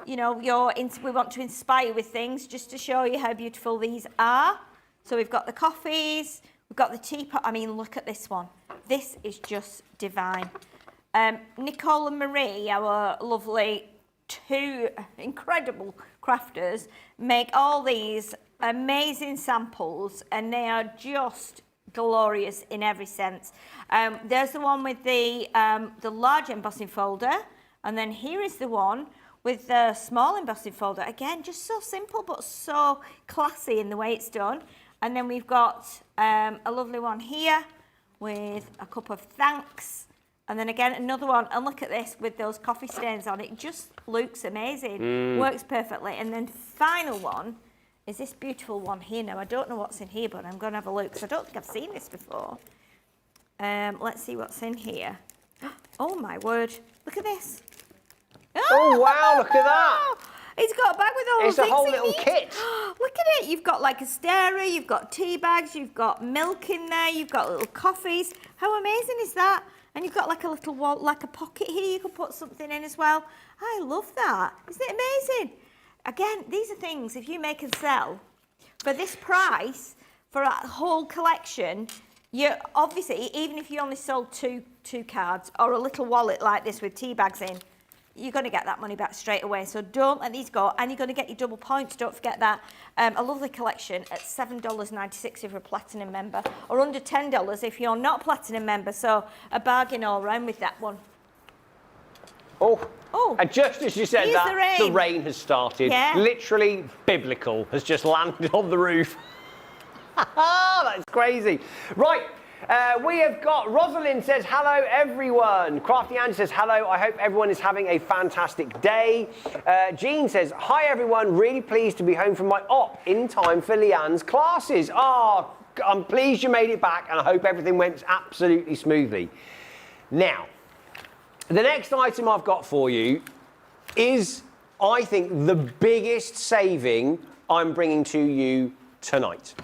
You know, we want to inspire with things just to show you how beautiful these are. So we've got the coffees, we've got the teapot. I mean, look at this one. This is just divine. Nicole and Marie, our lovely two incredible crafters, make all these amazing samples and they are just glorious in every sense. There's the one with the large embossing folder, and then here is the one with the small embossing folder. Again, just so simple but so classy in the way it's done. And then we've got a lovely one here with a cup of thanks. And then again, another one, and look at this with those coffee stains on it. Just looks amazing, works perfectly. And then final one is this beautiful one here. Now, I don't know what's in here, but I'm going to have a look because I don't think I've seen this before. Let's see what's in here. Oh, my word. Look at this. Oh, wow, look at that. It's got a bag with all the things It's a whole in little it. kit. Look at it. You've got like a stirrer, you've got tea bags, you've got milk in there, you've got little coffees. How amazing is that? And you've got like a little wall, like a pocket here you can put something in as well. I love that. Isn't it amazing? Again, these are things, if you make and sell, for this price, for a whole collection, you obviously, even if you only sold two cards or a little wallet like this with tea bags in, you're going to get that money back straight away. So don't let these go. And you're going to get your double points. Don't forget that. A lovely collection at $7.96 if you're a Platinum member, or under $10 if you're not a Platinum member. So a bargain all round with that one. Oh, and just as you said that, the rain has started. Yeah. Literally biblical has just landed on the roof. That's crazy. Right. We have got Rosalind says, hello everyone. Crafty Anne says, hello. I hope everyone is having a fantastic day. Jean says, hi everyone. Really pleased to be home from my op in time for Leanne's classes. Oh, I'm pleased you made it back and I hope everything went absolutely smoothly. Now, the next item I've got for you is, I think, the biggest saving I'm bringing to you tonight.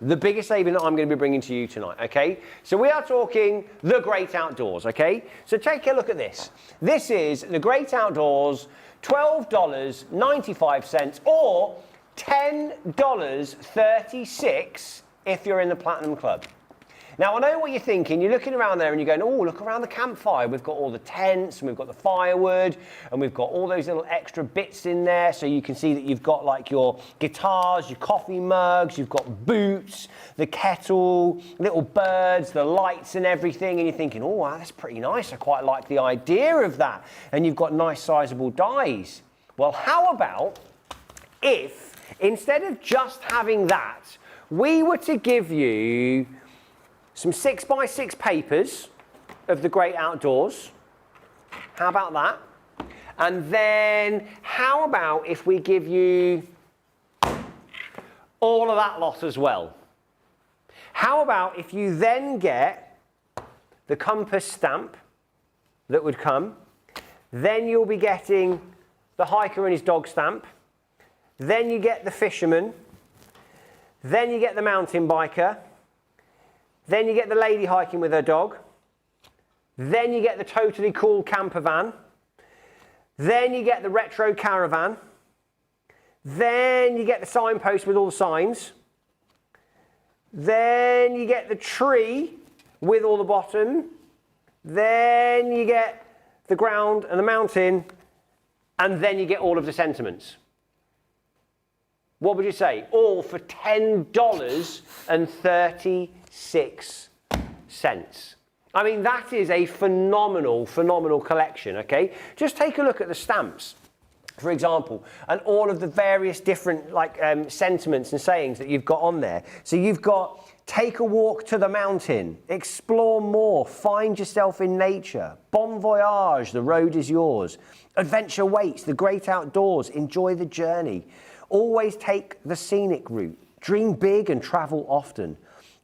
the biggest saving that I'm going to be bringing to you tonight, okay? So we are talking the great outdoors, okay? So take a look at this. This is the great outdoors, $12.95 or $10.36 if you're in the Platinum Club. Now, I know what you're thinking. You're looking around there and you're going, oh, look around the campfire. We've got all the tents and we've got the firewood and we've got all those little extra bits in there. So you can see that you've got like your guitars, your coffee mugs, you've got boots, the kettle, little birds, the lights and everything. And you're thinking, oh, wow, that's pretty nice. I quite like the idea of that. And you've got nice sizable dies. Well, how about if instead of just having that, we were to give you some 6x6 papers of the great outdoors. How about that? And then how about if we give you all of that lot as well? How about if you then get the compass stamp that would come, then you'll be getting the hiker and his dog stamp, then you get the fisherman, then you get the mountain biker, then you get the lady hiking with her dog. Then you get the totally cool camper van. Then you get the retro caravan. Then you get the signpost with all the signs. Then you get the tree with all the bottom. Then you get the ground and the mountain. And then you get all of the sentiments. What would you say? All for $10.36. I mean, that is a phenomenal, phenomenal collection, okay? Just take a look at the stamps, for example, and all of the various different sentiments and sayings that you've got on there. So you've got, take a walk to the mountain, explore more, find yourself in nature, bon voyage, the road is yours, adventure waits, the great outdoors, enjoy the journey, always take the scenic route, dream big and travel often,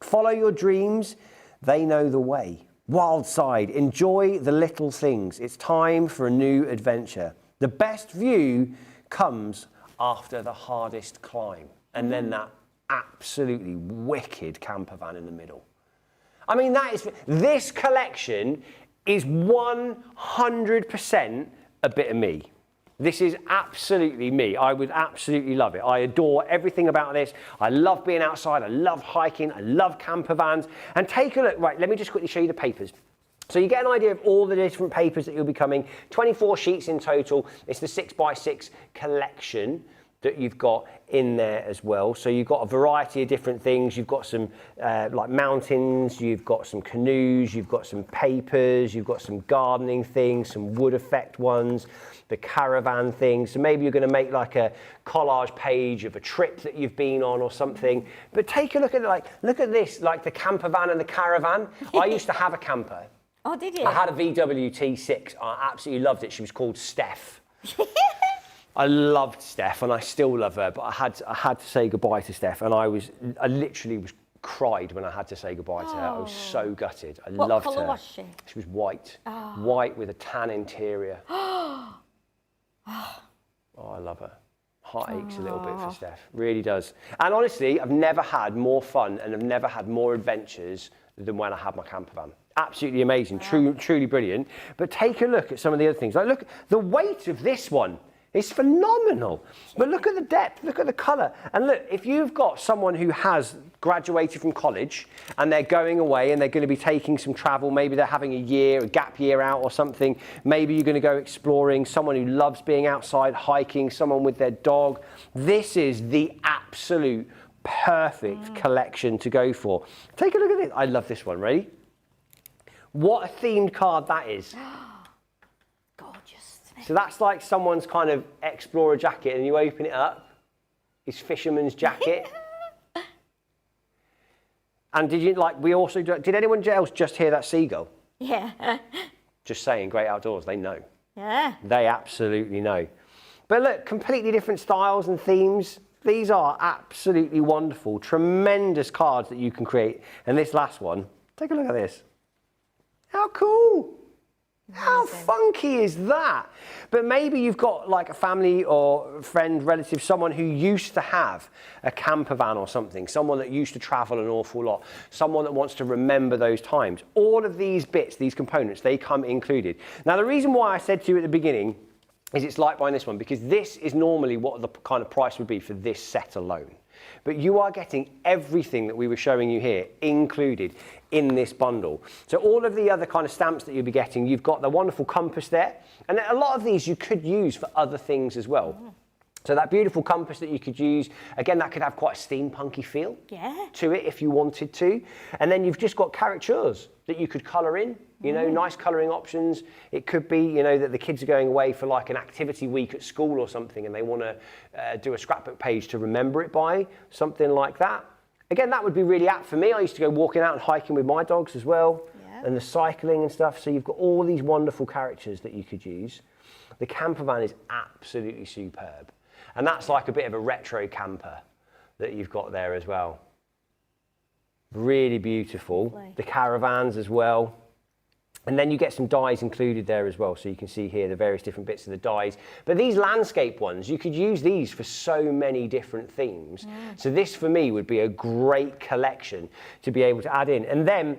follow your dreams, they know the way. Wild side, enjoy the little things. It's time for a new adventure. The best view comes after the hardest climb. And then that absolutely wicked camper van in the middle. I mean, this collection is 100% a bit of me. This is absolutely me. I would absolutely love it. I adore everything about this. I love being outside. I love hiking. I love camper vans. And take a look. Right, let me just quickly show you the papers. So you get an idea of all the different papers that you'll be coming. 24 sheets in total. It's the 6x6 collection that you've got in there as well. So you've got a variety of different things. You've got some like mountains, you've got some canoes, you've got some papers, you've got some gardening things, some wood effect ones, the caravan things. So maybe you're going to make like a collage page of a trip that you've been on or something. But take a look at it, look at this, like the camper van and the caravan. I used to have a camper. Oh, did you? I had a VW T6. I absolutely loved it. She was called Steph. I loved Steph, and I still love her, but I had to say goodbye to Steph, and I literally cried when I had to say goodbye to her. I was so gutted. I loved her. What colour was she? She was white, white with a tan interior. Oh, I love her. Heart aches a little bit for Steph, really does. And honestly, I've never had more fun, and I've never had more adventures than when I had my camper van. Absolutely amazing, truly brilliant. But take a look at some of the other things. Like, look, the weight of this one. It's phenomenal. But look at the depth, look at the colour. And look, if you've got someone who has graduated from college and they're going away and they're going to be taking some travel, maybe they're having a gap year out or something, maybe you're going to go exploring, someone who loves being outside, hiking, someone with their dog, this is the absolute perfect collection to go for. Take a look at this. I love this one. Ready? What a themed card that is. So that's like someone's kind of explorer jacket, and you open it up, his fisherman's jacket. And did anyone else just hear that seagull? Yeah. Just saying, great outdoors, they know. Yeah. They absolutely know. But look, completely different styles and themes. These are absolutely wonderful, tremendous cards that you can create. And this last one, take a look at this. How cool. How funky is that? But maybe you've got like a family or friend, relative, someone who used to have a camper van or something, someone that used to travel an awful lot, someone that wants to remember those times. All of these bits, these components, they come included. Now, the reason why I said to you at the beginning is it's like buying this one, because this is normally what the kind of price would be for this set alone. But you are getting everything that we were showing you here included in this bundle. So all of the other kind of stamps that you'll be getting, you've got the wonderful compass there. And a lot of these you could use for other things as well. So that beautiful compass that you could use, again, that could have quite a steampunky feel to it if you wanted to. And then you've just got caricatures that you could colour in, you know, nice colouring options. It could be, you know, that the kids are going away for like an activity week at school or something and they want to do a scrapbook page to remember it by, something like that. Again, that would be really apt for me. I used to go walking out and hiking with my dogs as well, and the cycling and stuff. So you've got all these wonderful characters that you could use. The camper van is absolutely superb. And that's like a bit of a retro camper that you've got there as well. Really beautiful. Lovely. The caravans as well. And then you get some dies included there as well. So you can see here the various different bits of the dies. But these landscape ones, you could use these for so many different themes. So this for me would be a great collection to be able to add in. And then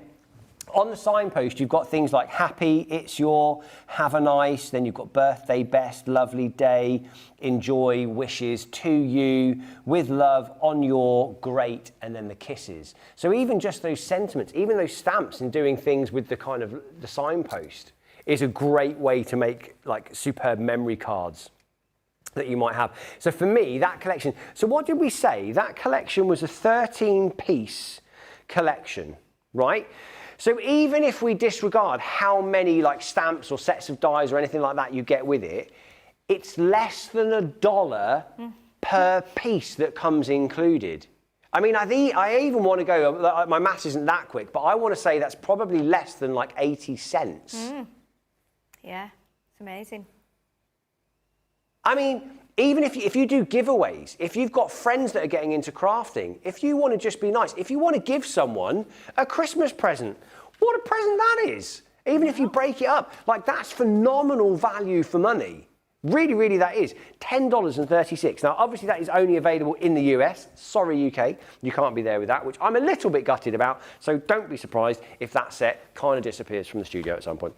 on the signpost, you've got things like happy, it's your, have a nice, then you've got birthday, best, lovely day, enjoy, wishes, to you, with love, on your, great, and then the kisses. So even just those sentiments, even those stamps and doing things with the kind of the signpost is a great way to make like superb memory cards that you might have. So for me, that collection, so what did we say? That collection was a 13-piece collection, right? So even if we disregard how many like stamps or sets of dies or anything like that you get with it, it's less than $1 per piece that comes included. I mean, I even want to go, my maths isn't that quick, but I want to say that's probably less than like 80 cents. Yeah, it's amazing. I mean, even if you do giveaways, if you've got friends that are getting into crafting, if you want to just be nice, if you want to give someone a Christmas present, what a present that is. Even if you break it up, like that's phenomenal value for money. Really, really that is. $10.36. Now, obviously that is only available in the US. Sorry, UK, you can't be there with that, which I'm a little bit gutted about. So don't be surprised if that set kind of disappears from the studio at some point.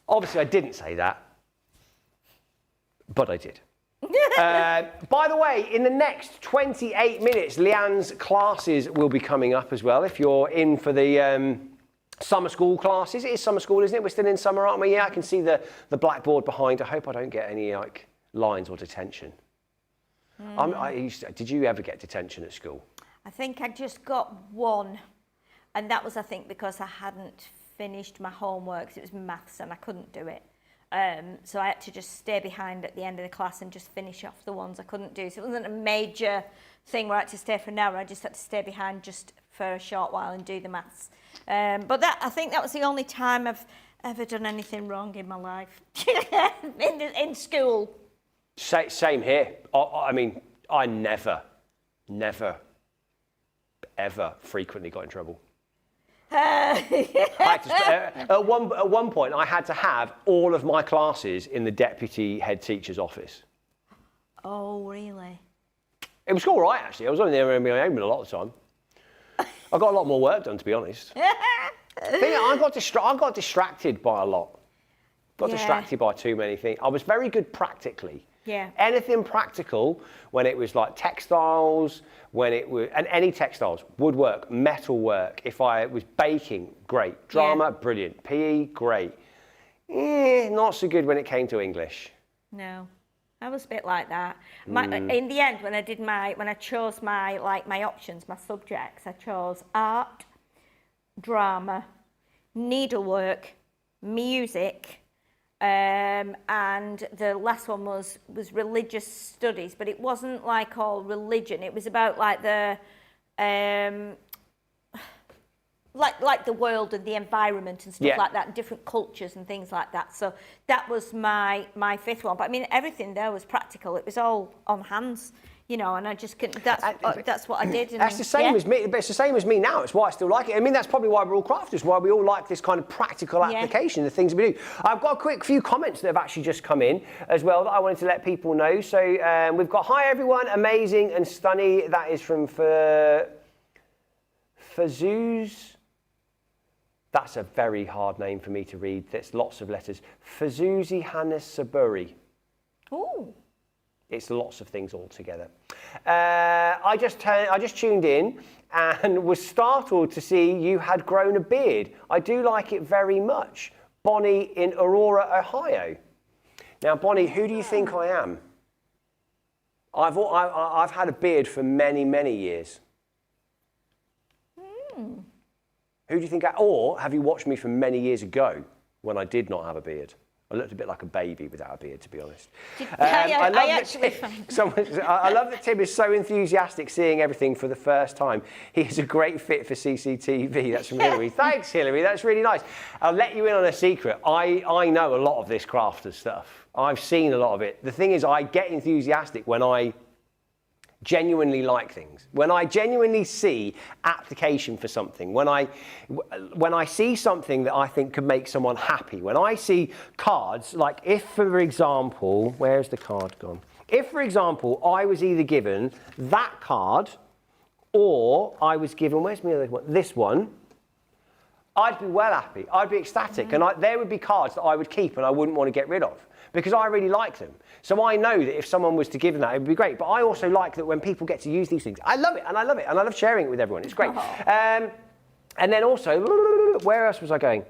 Obviously, I didn't say that, but I did. By the way, in the next 28 minutes, Leanne's classes will be coming up as well. If you're in for the summer school classes, it is summer school, isn't it? We're still in summer, aren't we? Yeah, I can see the blackboard behind. I hope I don't get any like lines or detention. Did you ever get detention at school? I think I just got one, and that was, I think, because I hadn't finished my homework, 'cause it was maths and I couldn't do it. So I had to just stay behind at the end of the class and just finish off the ones I couldn't do. So it wasn't a major thing where I had to stay for an hour. I just had to stay behind just for a short while and do the maths. But I think that was the only time I've ever done anything wrong in my life, in school. Same here. I mean, I never, ever frequently got in trouble. At one point, I had to have all of my classes in the deputy head teacher's office. Oh, really? It was all right, actually. I was only there on my own a lot of the time. I got a lot more work done, to be honest. I got distracted by a lot. Distracted by too many things. I was very good practically. Yeah. Anything practical, when it was like textiles, and any textiles, woodwork, metalwork. If I was baking, great. Drama, brilliant. PE, great. Not so good when it came to English. No, I was a bit like that. In the end, when I chose my options, my subjects, I chose art, drama, needlework, music. And the last one was religious studies, but it wasn't like all religion. It was about like the like the world and the environment and stuff like that, and different cultures and things like that. So that was my fifth one. But I mean, everything there was practical. It was all on hands. you know, and I just couldn't, that's what I did. And that's the same as me, but it's the same as me now. It's why I still like it. I mean, that's probably why we're all crafters, why we all like this kind of practical application, the things we do. I've got a quick few comments that have actually just come in as well that I wanted to let people know. So we've got, hi everyone, amazing and stunning. That is from Fazuz. That's a very hard name for me to read. There's lots of letters. Fazuzi Hannes Saburi. Ooh. It's lots of things all together. I just tuned in and was startled to see you had grown a beard. I do like it very much. Bonnie in Aurora, Ohio. Now, Bonnie, who do you think I am? I've had a beard for many, many years. Who do you think or have you watched me from many years ago when I did not have a beard? I looked a bit like a baby without a beard, to be honest. I love that Tim is so enthusiastic seeing everything for the first time. He is a great fit for CCTV. That's from Hillary. Thanks, Hillary. That's really nice. I'll let you in on a secret. I know a lot of this crafter stuff. I've seen a lot of it. The thing is, I get enthusiastic when I genuinely like things, when I genuinely see application for something, when I see something that I think could make someone happy, when I see cards, like if, for example, where's the card gone? If, for example, I was either given that card or I was given, where's my other one? This one, I'd be well happy. I'd be ecstatic. And there would be cards that I would keep and I wouldn't want to get rid of because I really like them. So I know that if someone was to give them that, it would be great. But I also like that when people get to use these things, I love it and I love it and I love sharing it with everyone. It's great. And then also, where else was I going?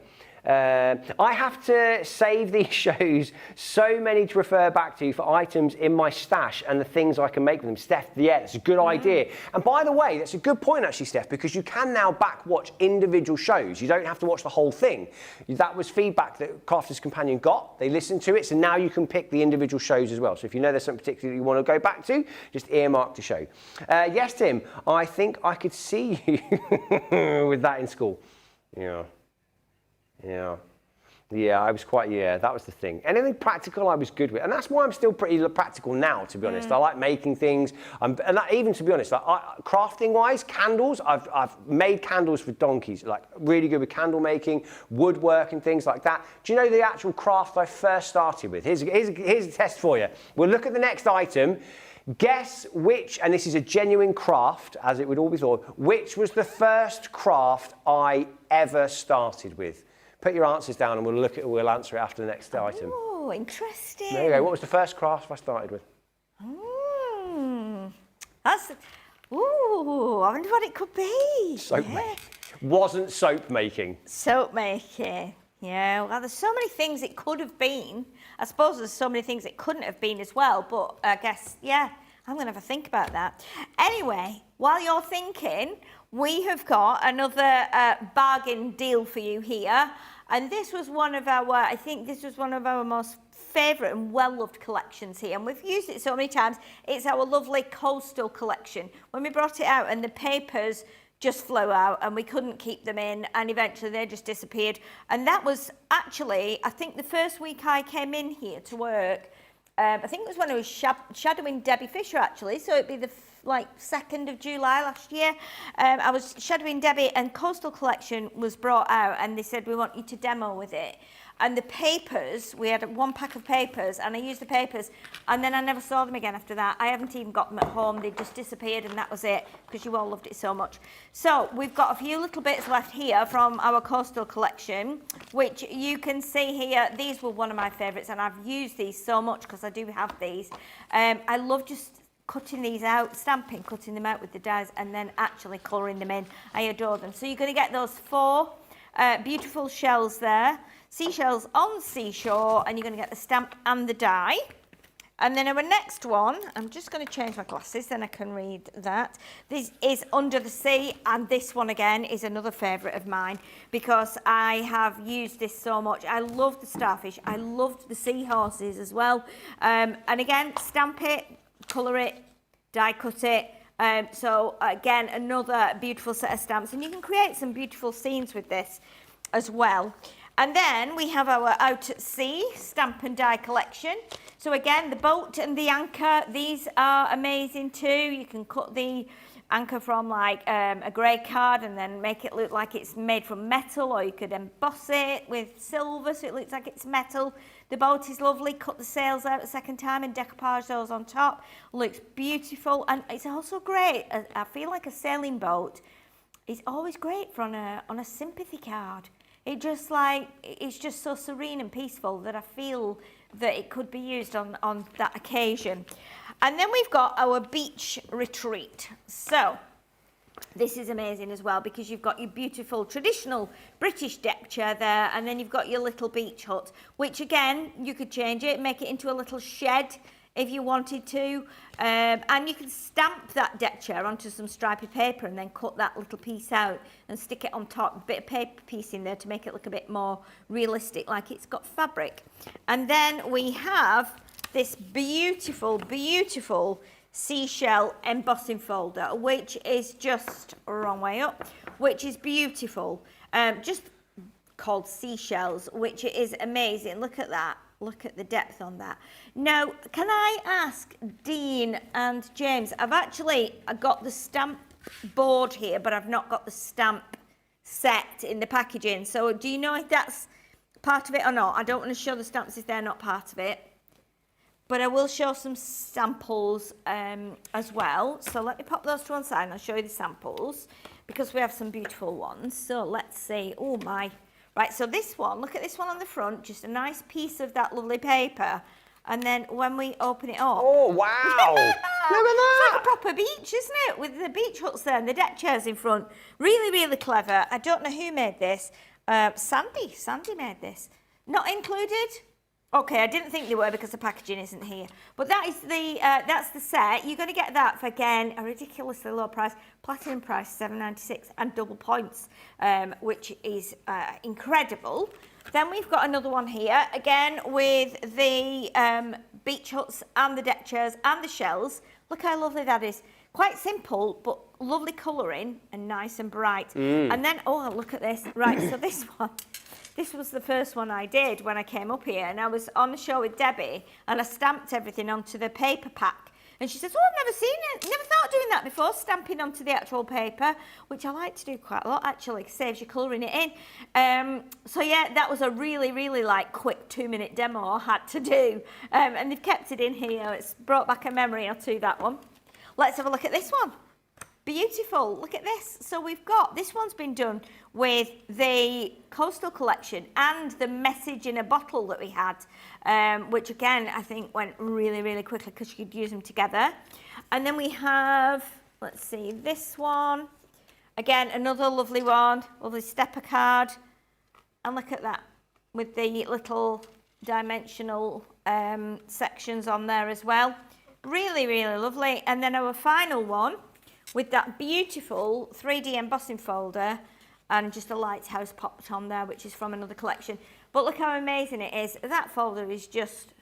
I have to save these shows, so many to refer back to for items in my stash and the things I can make with them. Steph, yeah, that's a good idea. And by the way, that's a good point actually, Steph, because you can now back watch individual shows. You don't have to watch the whole thing. That was feedback that Crafters Companion got. They listened to it, so now you can pick the individual shows as well. So if you know there's something particular you want to go back to, just earmark the show. Yes, Tim, I think I could see you with that in school. Yeah, I was quite, that was the thing. Anything practical I was good with. And that's why I'm still pretty practical now, to be honest. I like making things. And that, even to be honest, like, crafting-wise, candles, I've made candles for donkeys, like really good with candle making, woodwork and things like that. Do you know the actual craft I first started with? Here's a test for you. We'll look at the next item. Guess which, and this is a genuine craft, as it would all be thought, which was the first craft I ever started with? Put your answers down and we'll answer it after the next item. Oh, interesting. There you go. What was the first craft I started with? I wonder what it could be. Soap making. Wasn't soap making. Soap making. Yeah, well, there's so many things it could have been. I suppose there's so many things it couldn't have been as well, but I guess, I'm going to have a think about that. Anyway, while you're thinking, we have got another bargain deal for you here. And this was one of our most favourite and well-loved collections here. And we've used it so many times. It's our lovely coastal collection. When we brought it out and the papers just flew out and we couldn't keep them in and eventually they just disappeared. And that was actually, I think the first week I came in here to work, I think it was when I was shadowing Debbie Fisher actually, so it'd be the 2nd of July last year. I was shadowing Debbie and Coastal Collection was brought out and they said we want you to demo with it. And the papers, we had one pack of papers and I used the papers and then I never saw them again after that. I haven't even got them at home. They just disappeared and that was it because you all loved it so much. So we've got a few little bits left here from our Coastal Collection, which you can see here. These were one of my favourites and I've used these so much because I do have these. I love just cutting these out, cutting them out with the dies and then actually colouring them in. I adore them. So you're going to get those 4 beautiful shells there. Seashells on seashore, and you're going to get the stamp and the die. And then our next one, I'm just going to change my glasses, then I can read that. This is Under the Sea, and this one again is another favourite of mine because I have used this so much. I love the starfish, I loved the seahorses as well. And again, stamp it, colour it, die cut it. So again, another beautiful set of stamps, and you can create some beautiful scenes with this as well. And then we have our Out at Sea stamp and die collection. So again, the boat and the anchor, these are amazing too. You can cut the anchor from like a grey card and then make it look like it's made from metal, or you could emboss it with silver so it looks like it's metal. The boat is lovely. Cut the sails out a second time and decoupage those on top. Looks beautiful, and it's also great. I feel like a sailing boat is always great for on a sympathy card. It's just so serene and peaceful that I feel that it could be used on that occasion. And then we've got our beach retreat. So this is amazing as well, because you've got your beautiful traditional British deck chair there, and then you've got your little beach hut, which again, you could change it, make it into a little shed if you wanted to, and you can stamp that deck chair onto some stripy paper and then cut that little piece out and stick it on top, a bit of paper piece in there to make it look a bit more realistic, like it's got fabric. And then we have this beautiful, beautiful seashell embossing folder, which is just wrong way up, which is beautiful, just called Seashells, which is amazing. Look at that. Look at the depth on that. Now, can I ask Dean and James, I've got the stamp board here, but I've not got the stamp set in the packaging. So do you know if that's part of it or not? I don't want to show the stamps if they're not part of it, but I will show some samples as well. So let me pop those to one side and I'll show you the samples, because we have some beautiful ones. So let's see. Oh my. Right, so this one, look at this one on the front, just a nice piece of that lovely paper. And then when we open it up... Oh, wow! Look at that! It's like a proper beach, isn't it? With the beach huts there and the deck chairs in front. Really, really clever. I don't know who made this. Sandy made this. Not included? Okay, I didn't think they were because the packaging isn't here. But that is that's the set. You're going to get that for, again, a ridiculously low price. Platinum price, $7.96, and double points, which is incredible. Then we've got another one here, again, with the beach huts and the deck chairs and the shells. Look how lovely that is. Quite simple, but lovely colouring and nice and bright. And then, oh, look at this. Right, so this one. This was the first one I did when I came up here, and I was on the show with Debbie, and I stamped everything onto the paper pack. And she says, oh, I've never seen it, never thought of doing that before, stamping onto the actual paper, which I like to do quite a lot, actually, saves you colouring it in. So yeah, that was a really, really like quick 2-minute demo I had to do. And they've kept it in here. It's brought back a memory or two, that one. Let's have a look at this one. Beautiful, look at this. So we've got, this one's been done with the Coastal Collection and the message in a bottle that we had, which again, I think went really, really quickly because you could use them together. And then we have, let's see, this one. Again, another lovely one, lovely stepper card. And look at that, with the little dimensional sections on there as well. Really, really lovely. And then our final one, with that beautiful 3D embossing folder and just a lighthouse popped on there, which is from another collection. But look how amazing it is. That folder is just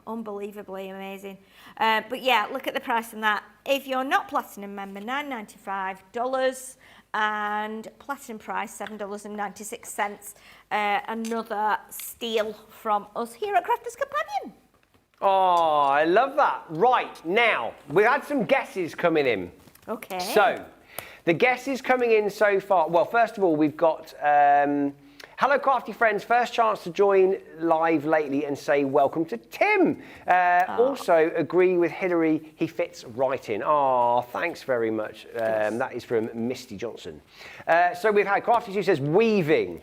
unbelievably amazing. But yeah, look at the price on that. If you're not Platinum member, $9.95, and Platinum price, $7.96. Another steal from us here at Crafters Companion. Oh, I love that. Right, now, we had some guesses coming in. Okay. So, the guesses coming in so far. Well, first of all, we've got hello, crafty friends. First chance to join live lately and say welcome to Tim. Also, agree with Hillary. He fits right in. Oh, thanks very much. That is from Misty Johnson. So we've had Crafty who says weaving.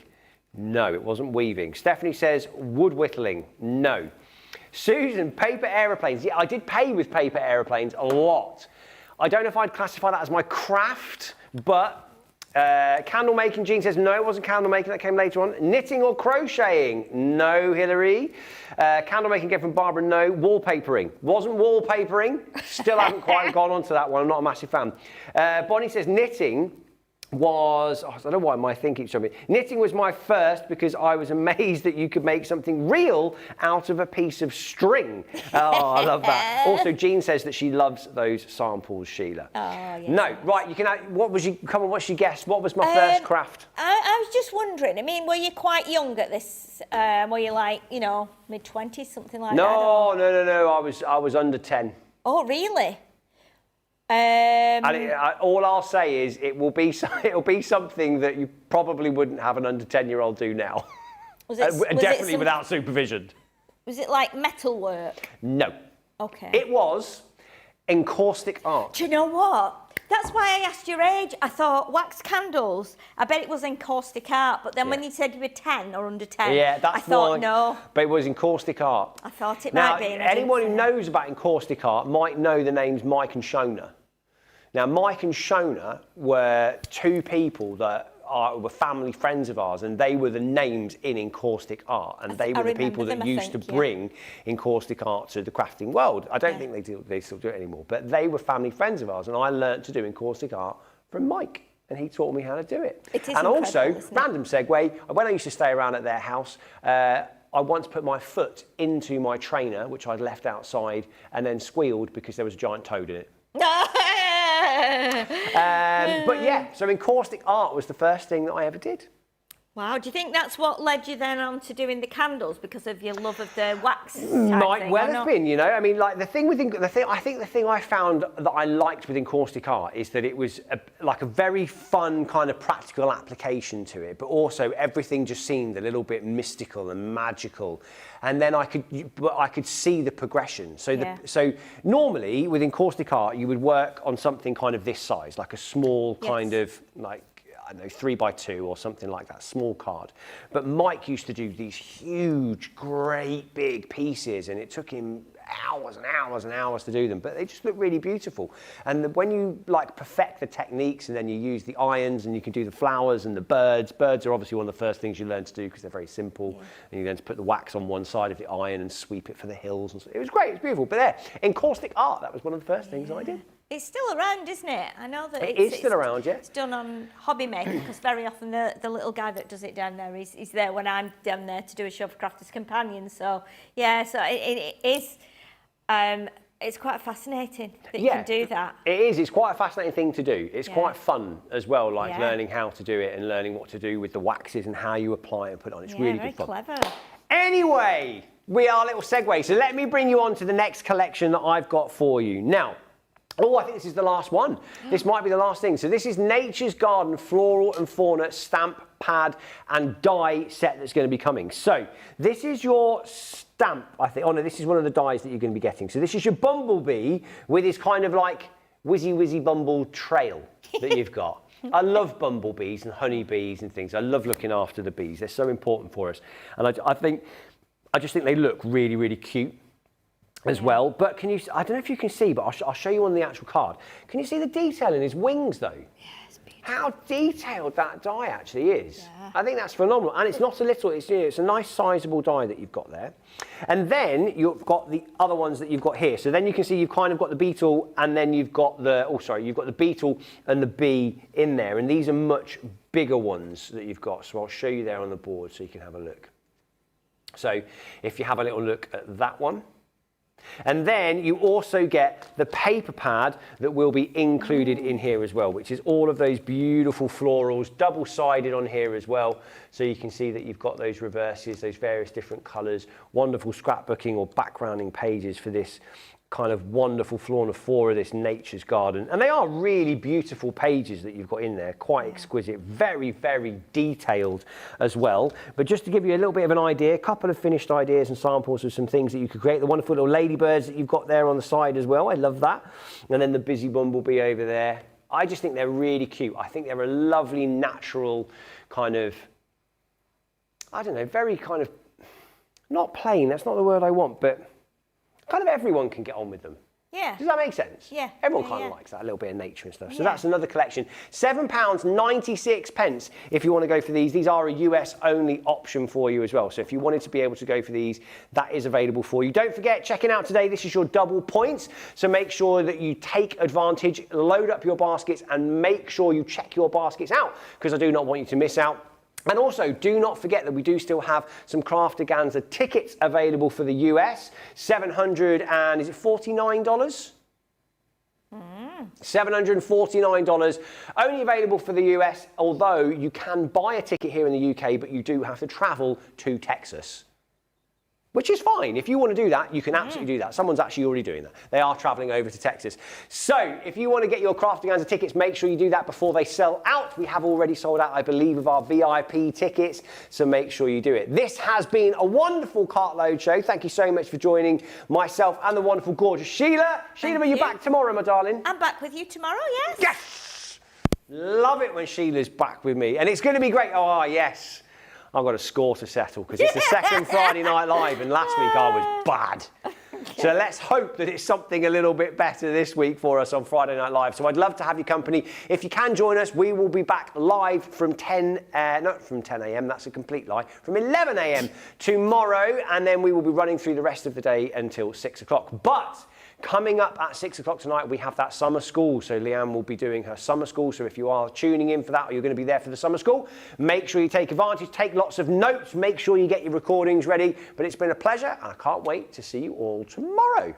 No, it wasn't weaving. Stephanie says wood whittling. No. Susan, paper aeroplanes. Yeah, I did pay with paper aeroplanes a lot. I don't know if I'd classify that as my craft, but candle making, Jean says, no, it wasn't candle making, that came later on. Knitting or crocheting? No, Hillary. Candle making again from Barbara, no. Wallpapering? Wasn't wallpapering. Still haven't quite gone on to that one, I'm not a massive fan. Bonnie says knitting was, I don't know why my thinking showed me. Knitting was my first because I was amazed that you could make something real out of a piece of string. Oh, I love that. Also, Jean says that she loves those samples, Sheila. Oh, yes. No, right, you can, what's she guessed? What was my first craft? I I was just wondering, I mean, were you quite young at this? Were you like, you know, mid-20s, something like that? No. I was under 10. Oh, really? And all I'll say is it'll be something that you probably wouldn't have an under 10-year-old do now. Was it Definitely without supervision. Was it like metal work? No. Okay. It was encaustic art. Do you know what? That's why I asked your age. I thought wax candles. I bet it was encaustic art. But then when you said you were 10 or under 10, I thought no. But it was encaustic art. I thought it now, might be. Anyone who knows about encaustic art might know the names Mike and Shona. Now, Mike and Shona were two people that were family friends of ours, and they were the names in encaustic art, and they were the people that used to bring encaustic art to the crafting world. I don't think they still do it anymore, but they were family friends of ours, and I learnt to do encaustic art from Mike, and he taught me how to do it. And also, random segue, when I used to stay around at their house, I once put my foot into my trainer, which I'd left outside, and then squealed because there was a giant toad in it. But yeah, so encaustic art was the first thing that I ever did. Wow, do you think that's what led you then on to doing the candles because of your love of the wax? Might well have been, you know. I mean, like the thing I found that I liked with encaustic art is that it was like a very fun kind of practical application to it, but also everything just seemed a little bit mystical and magical. And then I could see the progression. So normally with encaustic art, you would work on something kind of this size, like a small kind of like, I don't know, 3x2 or something like that, small card. But Mike used to do these huge, great big pieces, and it took him hours and hours and hours to do them, but they just look really beautiful. And when you like perfect the techniques, and then you use the irons, and you can do the flowers and the birds. Birds are obviously one of the first things you learn to do because they're very simple. And you learn to put the wax on one side of the iron and sweep it for the hills. And so, it was great, it was beautiful. But there, encaustic art, that was one of the first things I did. It's still around, isn't it? I know that it is still around, yeah. It's done on Hobby Maker because very often the little guy that does it down there is there when I'm down there to do a show for Crafters Companion. So yeah, so it is. It's quite fascinating that you can do that. It is. It's quite a fascinating thing to do. It's quite fun as well, like learning how to do it and learning what to do with the waxes and how you apply and put on. It's really good fun. Clever. Anyway, we are a little segue. So let me bring you on to the next collection that I've got for you. Now, I think this is the last one. This might be the last thing. So this is Nature's Garden Floral and Fauna stamp, pad and die set that's going to be coming. So this is your stamp, I think. Oh no, this is one of the dies that you're going to be getting. So this is your bumblebee with his kind of like whizzy bumble trail that you've got. I love bumblebees and honeybees and things. I love looking after the bees. They're so important for us. And I just think they look really, really cute as well. But can you, I don't know if you can see, but I'll show you on the actual card. Can you see the detail in his wings though? Yeah, it's beautiful. How detailed that die actually is. Yeah. I think that's phenomenal. And it's not a little, it's a nice sizable die that you've got there. And then you've got the other ones that you've got here. So then you can see you've kind of got the beetle and then you've got you've got the beetle and the bee in there. And these are much bigger ones that you've got. So I'll show you there on the board so you can have a look. So if you have a little look at that one. And then you also get the paper pad that will be included in here as well, which is all of those beautiful florals, double-sided on here as well. So you can see that you've got those reverses, those various different colours, wonderful scrapbooking or backgrounding pages for this kind of wonderful flora and fauna of this Nature's Garden. And they are really beautiful pages that you've got in there, quite exquisite, very, very detailed as well. But just to give you a little bit of an idea, a couple of finished ideas and samples of some things that you could create. The wonderful little ladybirds that you've got there on the side as well, I love that. And then the busy bumblebee over there. I just think they're really cute. I think they're a lovely, natural kind of, I don't know, very kind of, not plain, that's not the word I want, but kind of everyone can get on with them. Yeah. Does that make sense? Yeah. Everyone kind of likes that, a little bit of nature and stuff. So that's another collection. £7.96 if you want to go for these. These are a US only option for you as well. So if you wanted to be able to go for these, that is available for you. Don't forget, checking out today, this is your double points. So make sure that you take advantage, load up your baskets and make sure you check your baskets out because I do not want you to miss out. And also, do not forget that we do still have some Crafteganza tickets available for the US. $749? $749, only available for the US, although you can buy a ticket here in the UK, but you do have to travel to Texas. Which is fine. If you want to do that, you can absolutely do that. Someone's actually already doing that. They are traveling over to Texas. So if you want to get your Crafteganza tickets, make sure you do that before they sell out. We have already sold out, I believe, of our VIP tickets. So make sure you do it. This has been a wonderful Cartload show. Thank you so much for joining myself and the wonderful, gorgeous Sheila. Sheila, are you back tomorrow, my darling? I'm back with you tomorrow, yes. Yes! Love it when Sheila's back with me. And it's going to be great. Oh, yes. I've got a score to settle because it's the second Friday Night Live and last week I was bad. So let's hope that it's something a little bit better this week for us on Friday Night Live. So I'd love to have your company. If you can join us, we will be back live from 10 a.m. That's a complete lie. From 11 a.m. tomorrow, and then we will be running through the rest of the day until 6 o'clock. But coming up at 6 o'clock tonight, we have that summer school. So Leanne will be doing her summer school. So if you are tuning in for that or you're going to be there for the summer school, make sure you take advantage, take lots of notes, make sure you get your recordings ready. But it's been a pleasure and I can't wait to see you all tomorrow.